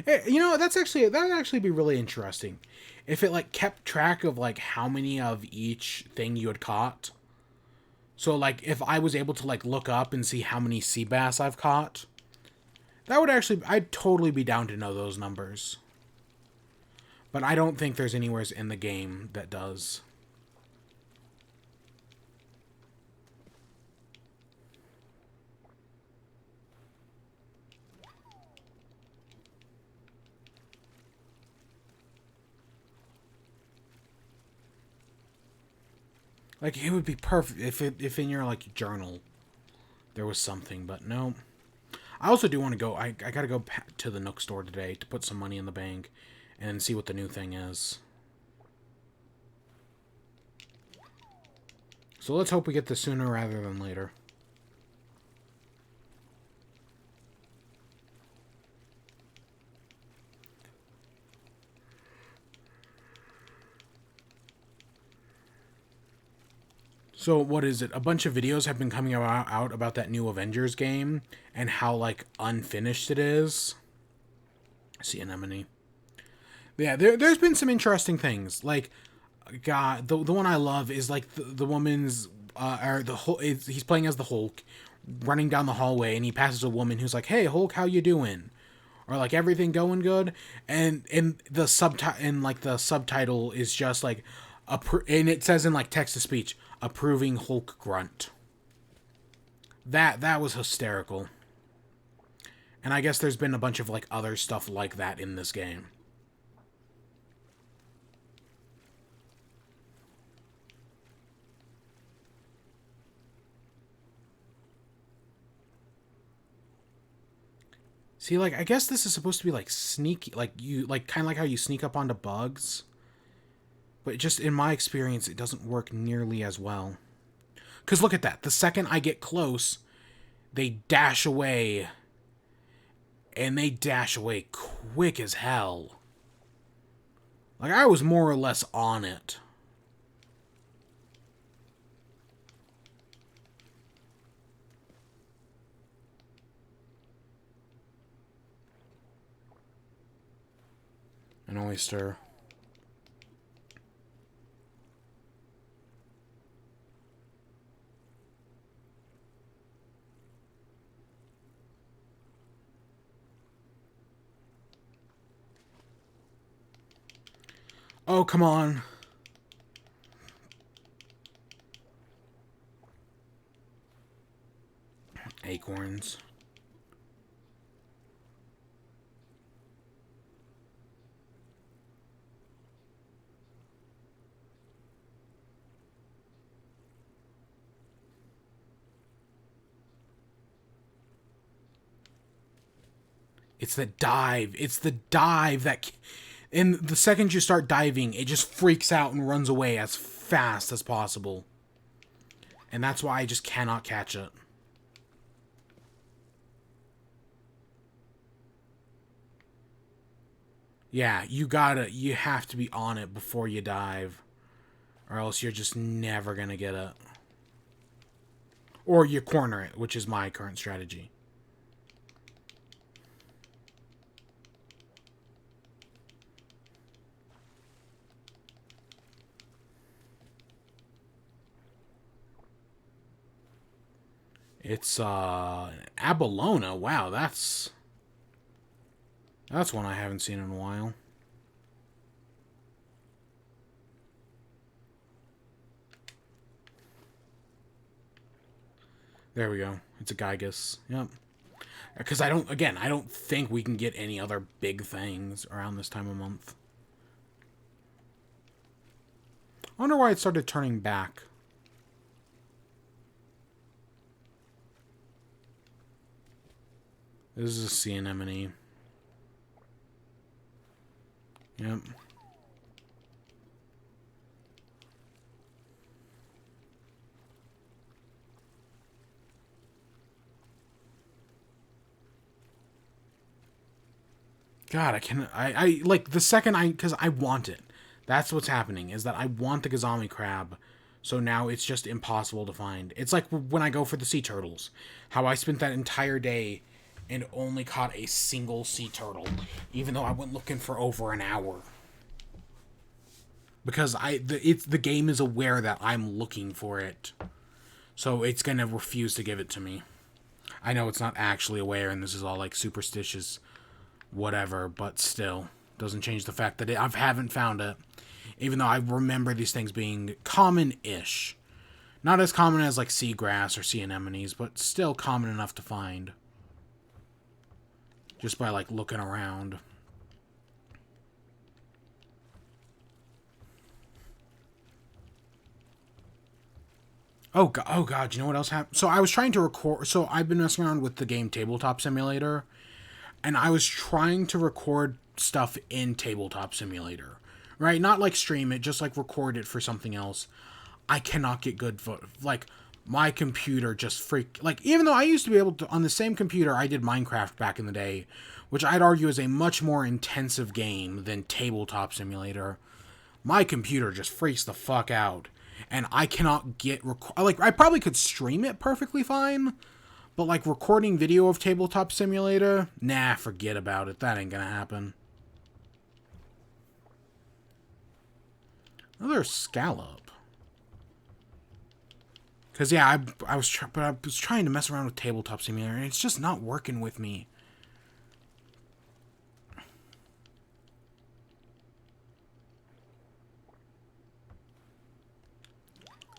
You know, that'd actually be really interesting. If it, like, kept track of, like, how many of each thing you had caught. So, like, if I was able to, like, look up and see how many sea bass I've caught, that would actually... I'd totally be down to know those numbers. But I don't think there's anywhere in the game that does. Like, it would be perfect if in your, like, journal there was something, but no. I also do want to go... I gotta go to the Nook store today to put some money in the bank and see what the new thing is. So let's hope we get this sooner rather than later. So what is it? A bunch of videos have been coming out about that new Avengers game and how like unfinished it is. Sea anemone. Yeah, there's been some interesting things. Like, God, the one I love is like the woman's or the whole. He's playing as the Hulk, running down the hallway, and he passes a woman who's like, "Hey, Hulk, how you doing?" Or like, "Everything going good?" And the subtitle is just like, and it says in like text to speech, approving Hulk grunt. That was hysterical. And I guess there's been a bunch of like other stuff like that in this game. See, like, I guess this is supposed to be like sneaky, like you, like kind of like how you sneak up onto bugs. But just in my experience, it doesn't work nearly as well. Because look at that. The second I get close, they dash away. And they dash away quick as hell. Like, I was more or less on it. An oyster. Oh, come on. Acorns. It's the dive. It's the dive that... And the second you start diving, it just freaks out and runs away as fast as possible. And that's why I just cannot catch it. Yeah, you have to be on it before you dive. Or else you're just never gonna get it. Or you corner it, which is my current strategy. It's abalone. Wow, that's one I haven't seen in a while. There we go. It's a Gygus. Yep. Because I don't think we can get any other big things around this time of month. I wonder why it started turning back. This is a sea anemone. Yep. God, I like the second because I want it. That's what's happening, is that I want the Gazami crab. So now it's just impossible to find. It's like when I go for the sea turtles. How I spent that entire day and only caught a single sea turtle, even though I went looking for over an hour. Because the game is aware that I'm looking for it. So it's going to refuse to give it to me. I know it's not actually aware, and this is all like superstitious whatever, but still doesn't change the fact that I haven't found it, even though I remember these things being common-ish. Not as common as like seagrass or sea anemones, but still common enough to find just by like looking around. Oh god, you know what else happened? So I was trying to record, so I've been messing around with the game Tabletop Simulator, and I was trying to record stuff in Tabletop Simulator, right? Not like stream it, just like record it for something else. I cannot get good like my computer just like, even though I used to be able to, on the same computer I did Minecraft back in the day, which I'd argue is a much more intensive game than Tabletop Simulator. My computer just freaks the fuck out. and I cannot get like I probably could stream it perfectly fine, but like recording video of Tabletop Simulator, nah, forget about it. That ain't gonna happen. Another scallop. Cause yeah, I was trying to mess around with Tabletop Simulator, and it's just not working with me.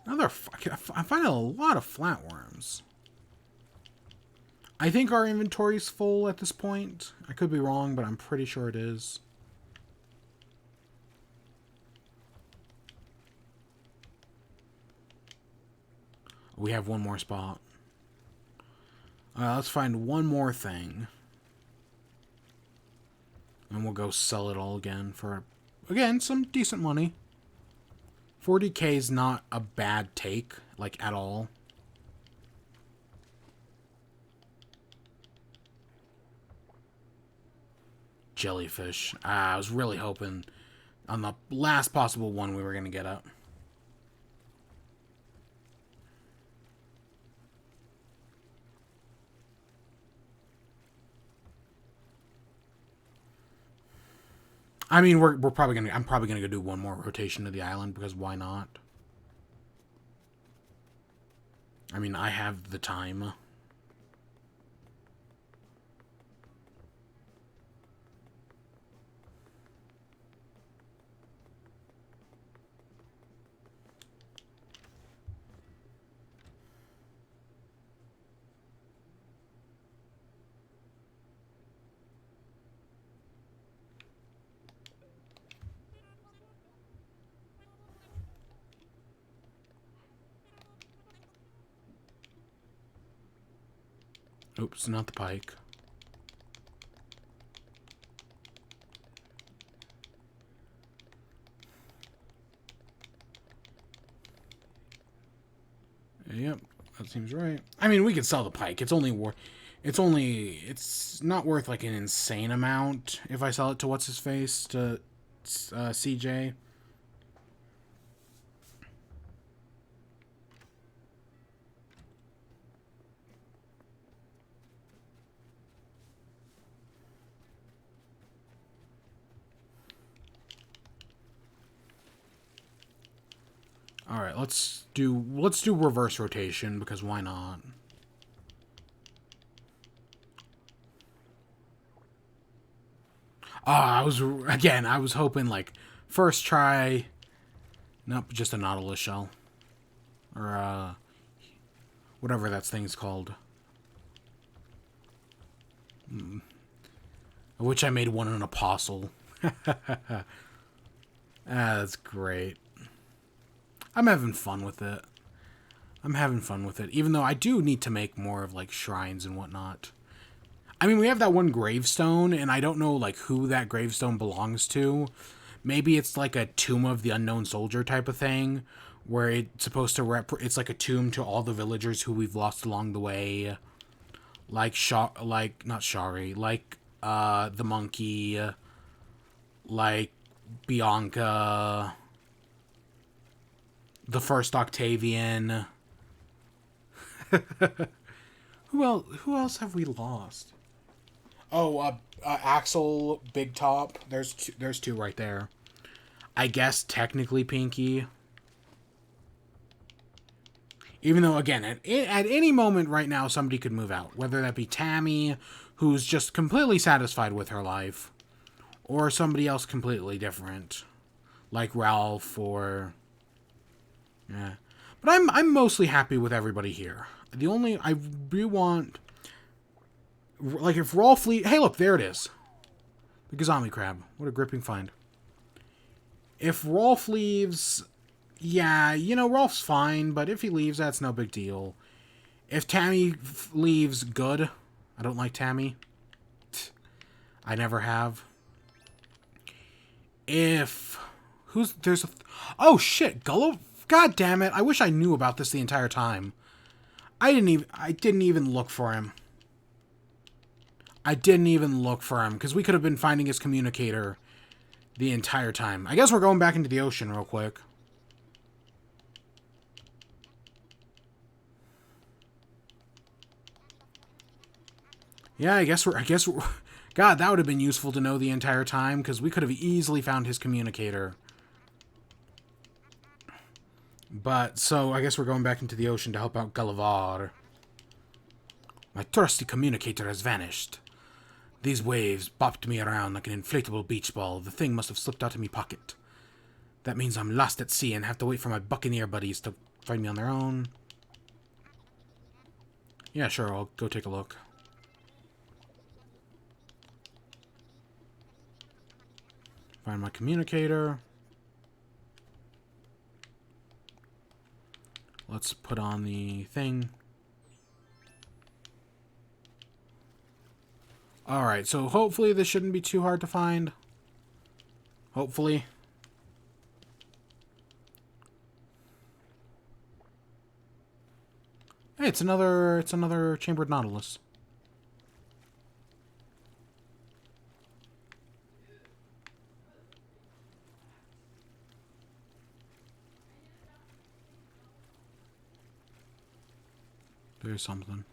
I'm finding a lot of flatworms. I think our inventory's full at this point. I could be wrong, but I'm pretty sure it is. We have one more spot. Let's find one more thing. And we'll go sell it all again for, again, some decent money. 40k is not a bad take, like, at all. Jellyfish. I was really hoping on the last possible one we were going to get up. I mean, we're probably gonna. I'm probably gonna go do one more rotation to the island because why not? I mean, I have the time. Oops, not the pike. Yep, that seems right. I mean, we could sell the pike. It's not worth like an insane amount if I sell it to what's his face to CJ. All right, let's do reverse rotation because why not? I was hoping like first try. Nope, just a Nautilus shell or whatever that thing's called. I wish I made one an apostle. That's great. I'm having fun with it. Even though I do need to make more of, like, shrines and whatnot. I mean, we have that one gravestone, and I don't know, like, who that gravestone belongs to. Maybe it's, like, a Tomb of the Unknown Soldier type of thing, where it's supposed to it's like a tomb to all the villagers who we've lost along the way. Like, not Shari, like, the monkey, like, Bianca, the first Octavian. Who else have we lost? Oh, Axel, Big Top. There's two right there. I guess technically Pinky. Even though, again, at any moment right now, somebody could move out. Whether that be Tammy, who's just completely satisfied with her life, or somebody else completely different, like Ralph or... Yeah. But I'm mostly happy with everybody here. I really want... Like, if Rolf leaves... Hey, look, there it is. The Gazami crab. What a gripping find. If Rolf leaves... Yeah, Rolf's fine, but if he leaves, that's no big deal. If Tammy leaves, good. I don't like Tammy. I never have. If... Oh, shit, Gullo... God damn it, I wish I knew about this the entire time. I didn't even look for him. Because we could have been finding his communicator the entire time. I guess we're going back into the ocean real quick. Yeah, I guess we're... God, that would have been useful to know the entire time, because we could have easily found his communicator. But, so, I guess we're going back into the ocean to help out Gulliver. My trusty communicator has vanished. These waves bopped me around like an inflatable beach ball. The thing must have slipped out of me pocket. That means I'm lost at sea and have to wait for my buccaneer buddies to find me on their own. Yeah, sure, I'll go take a look. Find my communicator. Let's put on the thing. Alright, so hopefully this shouldn't be too hard to find. Hopefully. Hey, it's another chambered nautilus. There's something.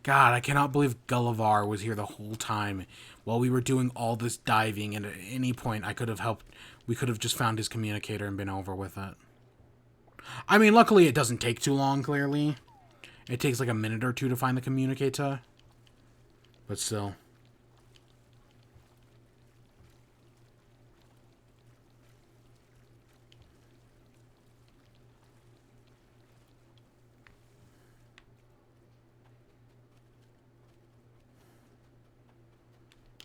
God, I cannot believe Gulliver was here the whole time while we were doing all this diving, and at any point I could have helped. We could have just found his communicator and been over with it. I mean, luckily it doesn't take too long, clearly. It takes like a minute or two to find the communicator. But still.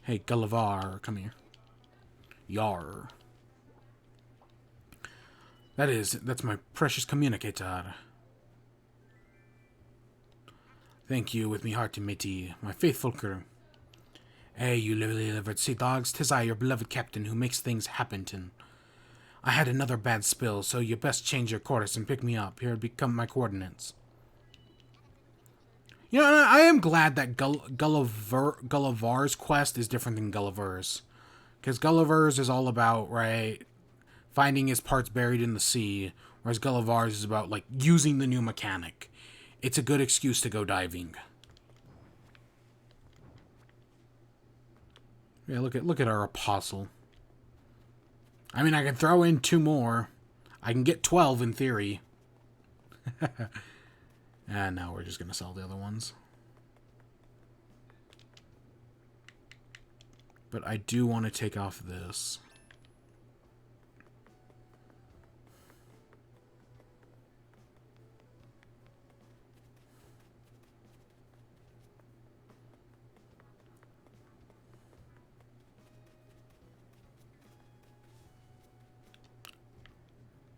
Hey, Gulliver, come here. Yar. That's my precious communicator. Thank you with me hearty matey, my faithful crew. Hey, you livered sea dogs, 'tis I, your beloved captain, who makes things happen. I had another bad spill, so you best change your course and pick me up. Here become my coordinates. You know, I am glad that Gulliver's quest is different than Gulliver's. Because Gulliver's is all about, right, finding his parts buried in the sea, whereas Gulliver's is about, like, using the new mechanic. It's a good excuse to go diving. Yeah, look at our apostle. I mean, I can throw in 2 more. I can get 12 in theory. And now we're just going to sell the other ones. But I do want to take off this.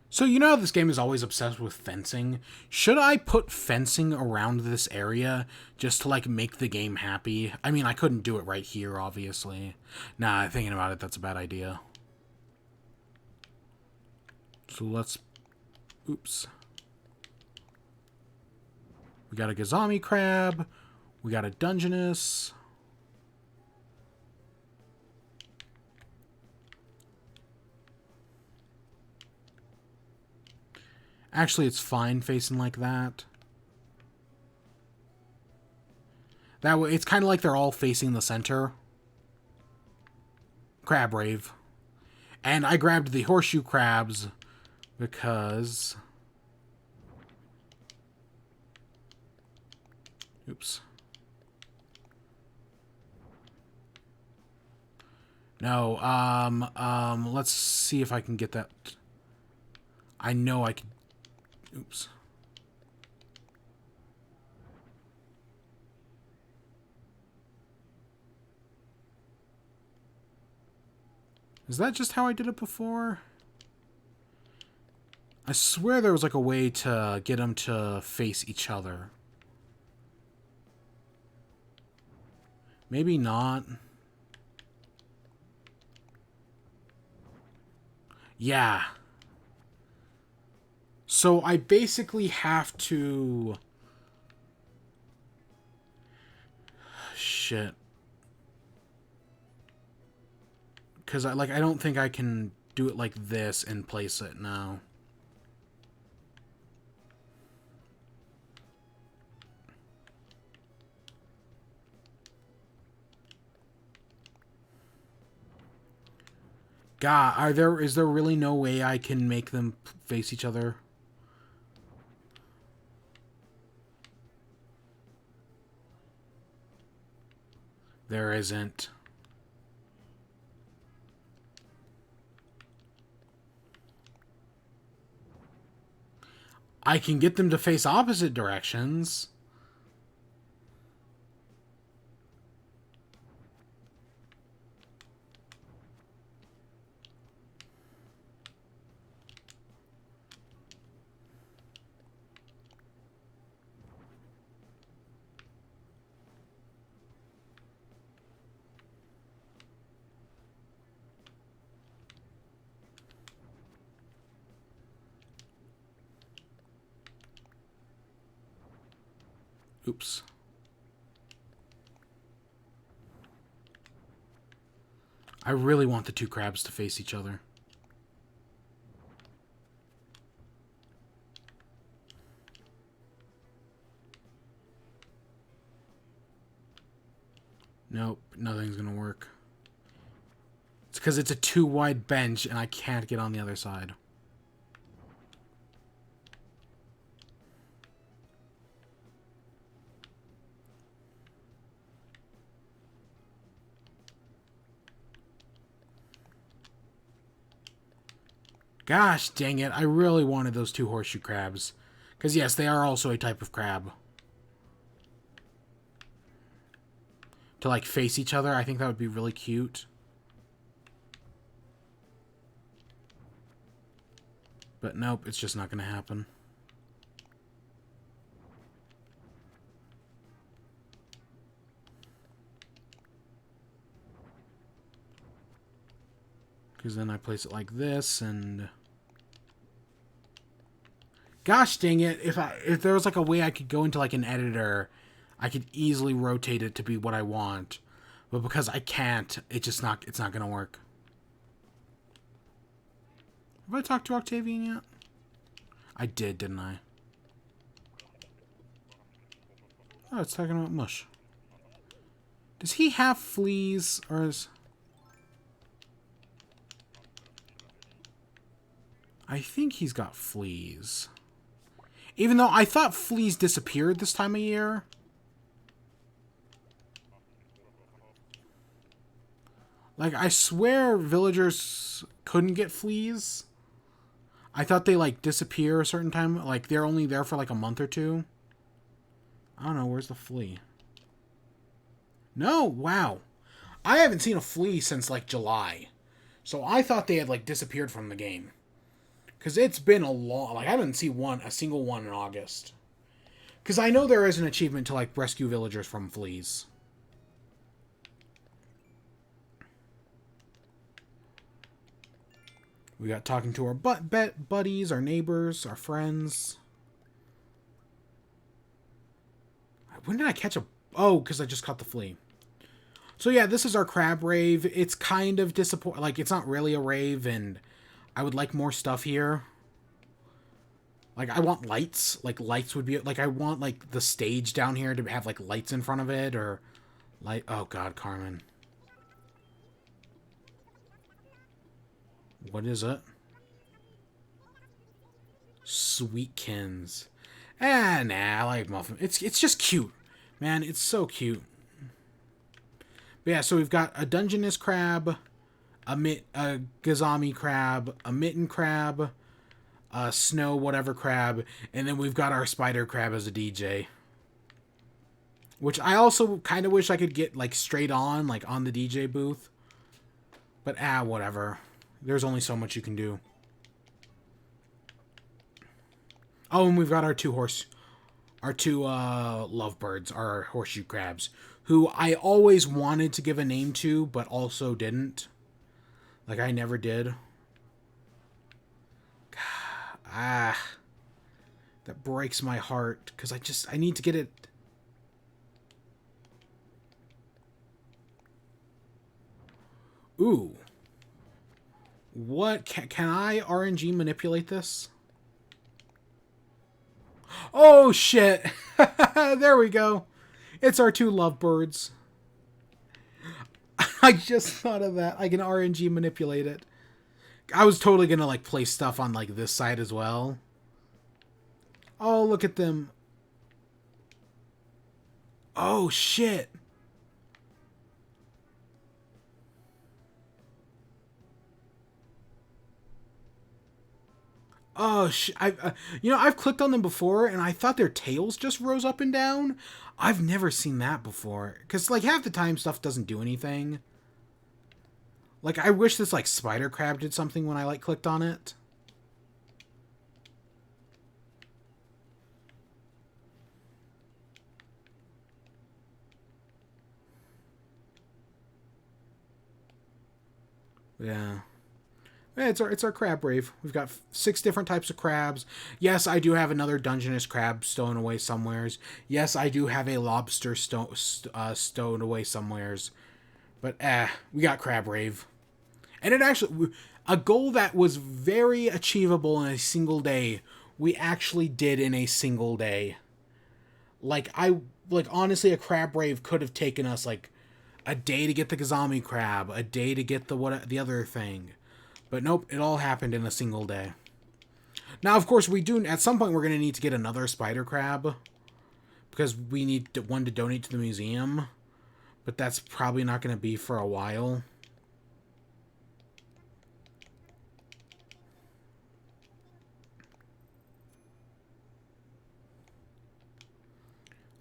So you know how this game is always obsessed with fencing? Should I put fencing around this area just to, like, make the game happy? I mean, I couldn't do it right here, obviously. Nah, thinking about it, that's a bad idea. So let's... Oops. We got a Gazami crab. We got a Dungeness. Actually, it's fine facing like that. That way, it's kind of like they're all facing the center. Crab Rave. And I grabbed the horseshoe crabs because... Oops. No, let's see if I can get that. I know I can... Oops. Is that just how I did it before? I swear there was like a way to get them to face each other. Maybe not. Yeah. So I basically have to... Shit. Because I don't think I can do it like this and place it now. God, is there really no way I can make them face each other? There isn't. I can get them to face opposite directions. Oops. I really want the two crabs to face each other. Nope, nothing's gonna work. It's because it's a too wide bench and I can't get on the other side. Gosh dang it, I really wanted those two horseshoe crabs. Because yes, they are also a type of crab. To like face each other, I think that would be really cute. But nope, it's just not going to happen. Because then I place it like this, and... Gosh dang it, if there was like a way I could go into like an editor, I could easily rotate it to be what I want. But because I can't, it's not going to work. Have I talked to Octavian yet? I did, didn't I? Oh, it's talking about Mush. Does he have fleas, or is... I think he's got fleas. Even though I thought fleas disappeared this time of year. Like, I swear villagers couldn't get fleas. I thought they, like, disappear a certain time. Like, they're only there for, like, a month or two. I don't know. Where's the flea? No! Wow. I haven't seen a flea since, like, July. So I thought they had, like, disappeared from the game. Because it's been a long... Like, I haven't seen a single one in August. Because I know there is an achievement to, like, rescue villagers from fleas. We got talking to our buddies, our neighbors, our friends. When did I catch a... Oh, because I just caught the flea. So yeah, this is our crab rave. It's kind of disappointing. Like, it's not really a rave, and I would like more stuff here. Like, I want lights. Like, lights would be... Like, I want, like, the stage down here to have, like, lights in front of it, or... Light... Oh, God, Carmen. What is it? Sweetkins. Ah, nah, I like muffin. It's just cute. Man, it's so cute. But yeah, so we've got a Dungeness crab, a Gazami crab, a Mitten crab, a Snow whatever crab, and then we've got our Spider crab as a DJ. Which I also kind of wish I could get, like, straight on, like, on the DJ booth. But, whatever. There's only so much you can do. Oh, and we've got our two lovebirds, our horseshoe crabs, who I always wanted to give a name to, but also didn't. Like, I never did. That breaks my heart, because I need to get it. Ooh. What? Can I RNG manipulate this? Oh, shit. There we go. It's our two lovebirds. I just thought of that. I can RNG manipulate it. I was totally gonna like place stuff on like this side as well. Oh, look at them. Oh shit. Oh, I've clicked on them before, and I thought their tails just rose up and down. I've never seen that before, because like half the time stuff doesn't do anything. Like I wish this like spider crab did something when I like clicked on it. Yeah. Yeah, it's our crab rave. We've got 6 different types of crabs. Yes, I do have another Dungeness crab stowed away somewheres. Yes, I do have a lobster stowed away somewheres. But we got crab rave, and it actually a goal that was very achievable in a single day. We actually did in a single day. Like honestly, a crab rave could have taken us like a day to get the Gazami crab, a day to get the other thing. But nope, it all happened in a single day. Now, of course, we do. At some point, we're going to need to get another spider crab because we need one to donate to the museum. But that's probably not going to be for a while.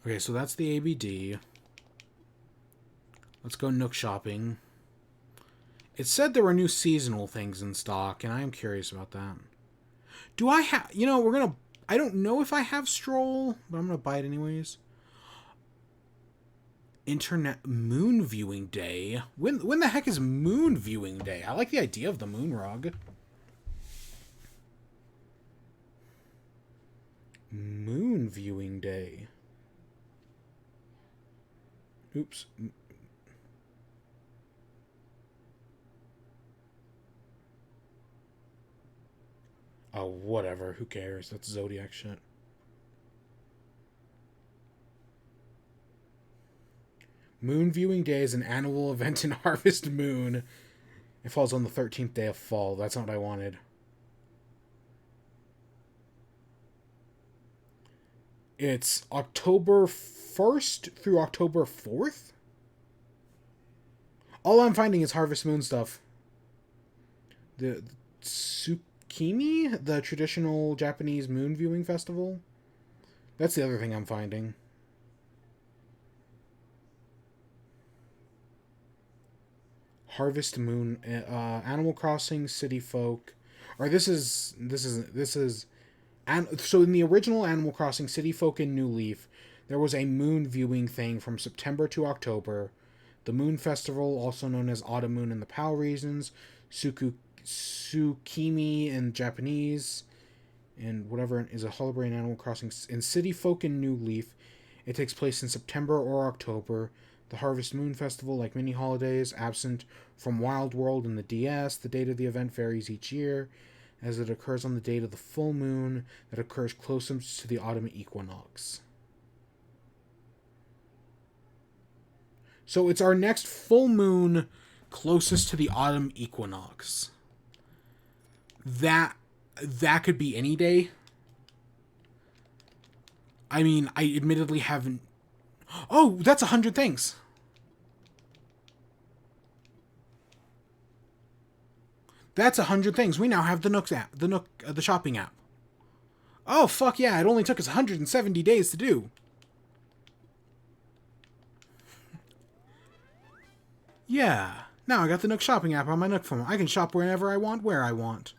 Okay, so that's the ABD. Let's go Nook shopping. It said there were new seasonal things in stock, and I am curious about that. Do I have... I don't know if I have Stroll, but I'm gonna buy it anyways. Internet Moon Viewing Day? When the heck is Moon Viewing Day? I like the idea of the moon rug. Moon Viewing Day. Oops. Oh, whatever. Who cares? That's Zodiac shit. Moon Viewing Day is an annual event in Harvest Moon. It falls on the 13th day of fall. That's not what I wanted. It's October 1st through October 4th? All I'm finding is Harvest Moon stuff. The Tsukimi, the traditional Japanese moon viewing festival. That's the other thing I'm finding. Harvest Moon, Animal Crossing, City Folk, or this is. And so in the original Animal Crossing City Folk and New Leaf, there was a moon viewing thing from September to October. The Moon Festival, also known as Autumn Moon in the PAL regions, Tsukimi in Japanese, and whatever is a holiday in Animal Crossing. In City Folk and New Leaf, it takes place in September or October. The Harvest Moon Festival, like many holidays, absent from Wild World and the DS, the date of the event varies each year, as it occurs on the date of the full moon that occurs closest to the autumn equinox. So it's our next full moon closest to the autumn equinox. That could be any day. I mean, I admittedly haven't... Oh, that's 100 things. That's 100 things. We now have the Nook app, the shopping app. Oh, fuck yeah, it only took us 170 days to do. Yeah. Now I got the Nook shopping app on my Nook phone. I can shop whenever I want, where I want.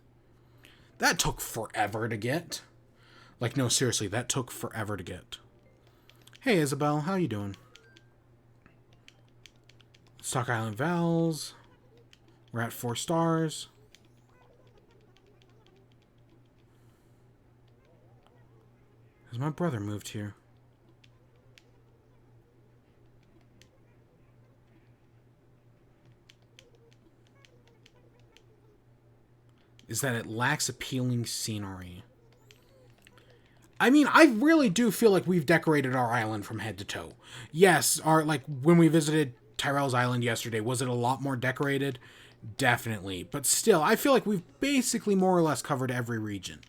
That took forever to get. Like, no, seriously, that took forever to get. Hey, Isabel, how you doing? Stock Island Vals. We're at 4 stars. Has my brother moved here? Is that it lacks appealing scenery. I mean, I really do feel like we've decorated our island from head to toe. Yes, when we visited Tyrell's Island yesterday, was it a lot more decorated? Definitely. But still, I feel like we've basically more or less covered every region.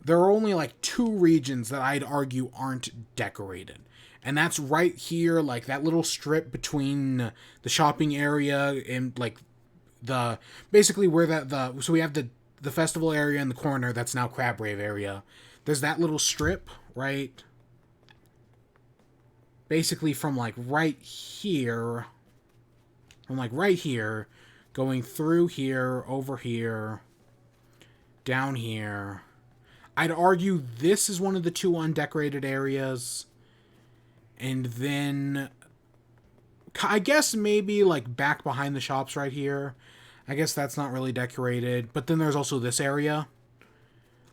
There are only like 2 regions that I'd argue aren't decorated. And that's right here, like that little strip between the shopping area and like the basically where so we have the festival area in the corner that's now Crab Rave area. There's that little strip, right? Basically from like right here, going through here, over here, down here. I'd argue this is one of the 2 undecorated areas. And then I guess maybe like back behind the shops right here. I guess that's not really decorated. But then there's also this area.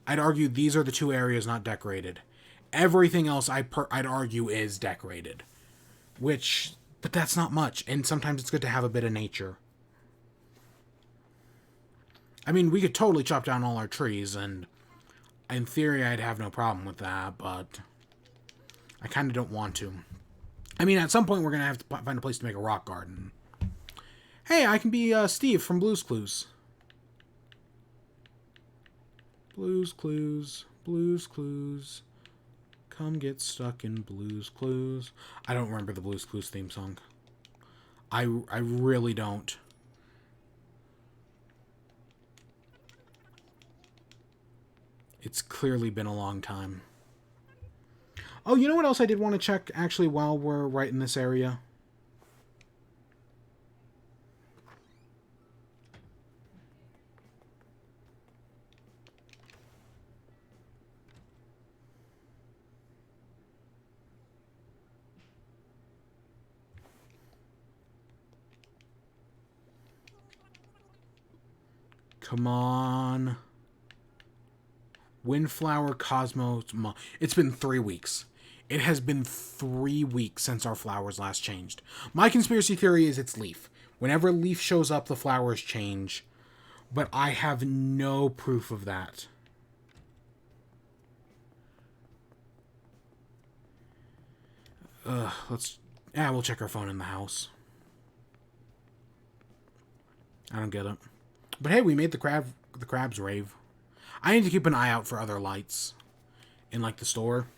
I'd argue these are the 2 areas not decorated. Everything else I'd argue is decorated. But that's not much. And sometimes it's good to have a bit of nature. I mean, we could totally chop down all our trees, and in theory I'd have no problem with that, but I kind of don't want to. I mean, at some point we're going to have to find a place to make a rock garden. Hey, I can be Steve from Blue's Clues. Blue's Clues, Blue's Clues. Come get stuck in Blue's Clues. I don't remember the Blue's Clues theme song. I really don't. It's clearly been a long time. Oh, you know what else I did want to check, actually, while we're right in this area? Come on. Windflower Cosmos. It's been 3 weeks. It has been 3 weeks since our flowers last changed. My conspiracy theory is it's Leaf. Whenever Leaf shows up, the flowers change. But I have no proof of that. We'll check our phone in the house. I don't get it. But hey, we made the crabs rave. I need to keep an eye out for other lights in like the store,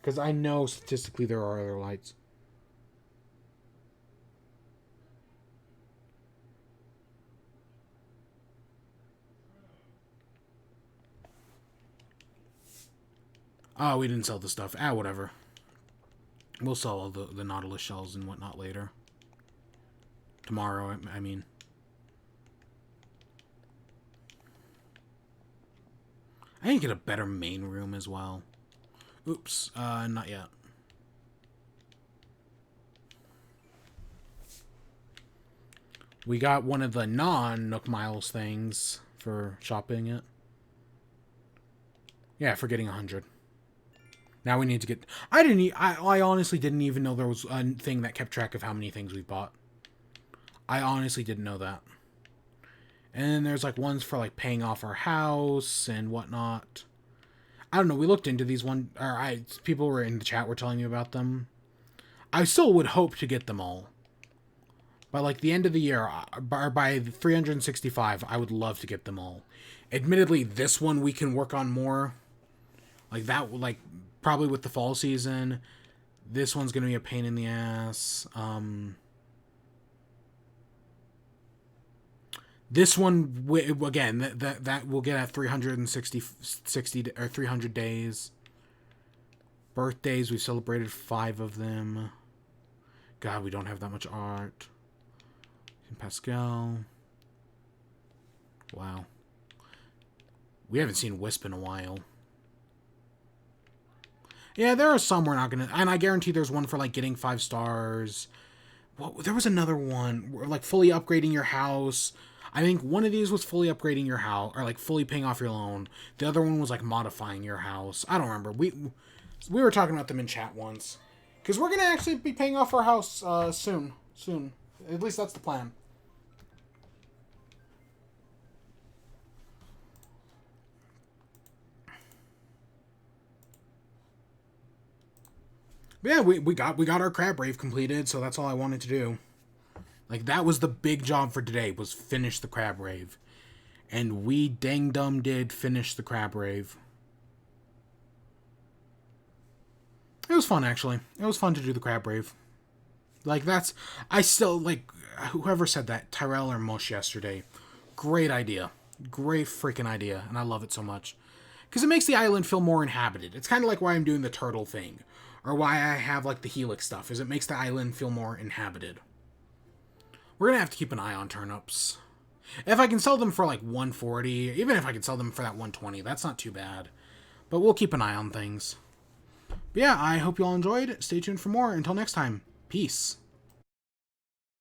because I know statistically there are other lights. Oh, we didn't sell the stuff. Whatever. We'll sell all the Nautilus shells and whatnot later. Tomorrow, I mean. I need to get a better main room as well. Oops, not yet. We got one of the non-Nook Miles things for shopping it. Yeah, for getting 100. Now we need to get... I honestly didn't even know there was a thing that kept track of how many things we bought. I honestly didn't know that. And then there's like ones for like paying off our house and whatnot. I don't know. We looked into these people were in the chat were telling me about them. I still would hope to get them all. By like the end of the year, by 365, I would love to get them all. Admittedly, this one we can work on more. Like that, like probably with the fall season. This one's gonna be a pain in the ass. This one, again, that we'll get at 360 or 300 days. Birthdays, we've celebrated 5 of them. God, we don't have that much art. Pascal. Wow. We haven't seen Wisp in a while. Yeah, there are some we're not gonna... And I guarantee there's one for, like, getting 5 stars. There was another one. Like, fully upgrading your house... I think one of these was fully upgrading your house, or like fully paying off your loan. The other one was like modifying your house. I don't remember. We were talking about them in chat once, because we're gonna actually be paying off our house soon. At least that's the plan. But yeah, we got our crab rave completed, so that's all I wanted to do. Like, that was the big job for today, was finish the crab rave. And we dang-dum did finish the crab rave. It was fun, actually. It was fun to do the crab rave. Like, that's... I still, like, whoever said that, Tyrell or Mush yesterday, great idea. Great freaking idea, and I love it so much. Because it makes the island feel more inhabited. It's kind of like why I'm doing the turtle thing. Or why I have, like, the helix stuff, is it makes the island feel more inhabited. We're going to have to keep an eye on turnips. If I can sell them for, like, 140, even if I can sell them for that 120, that's not too bad. But we'll keep an eye on things. But yeah, I hope you all enjoyed. Stay tuned for more. Until next time, peace.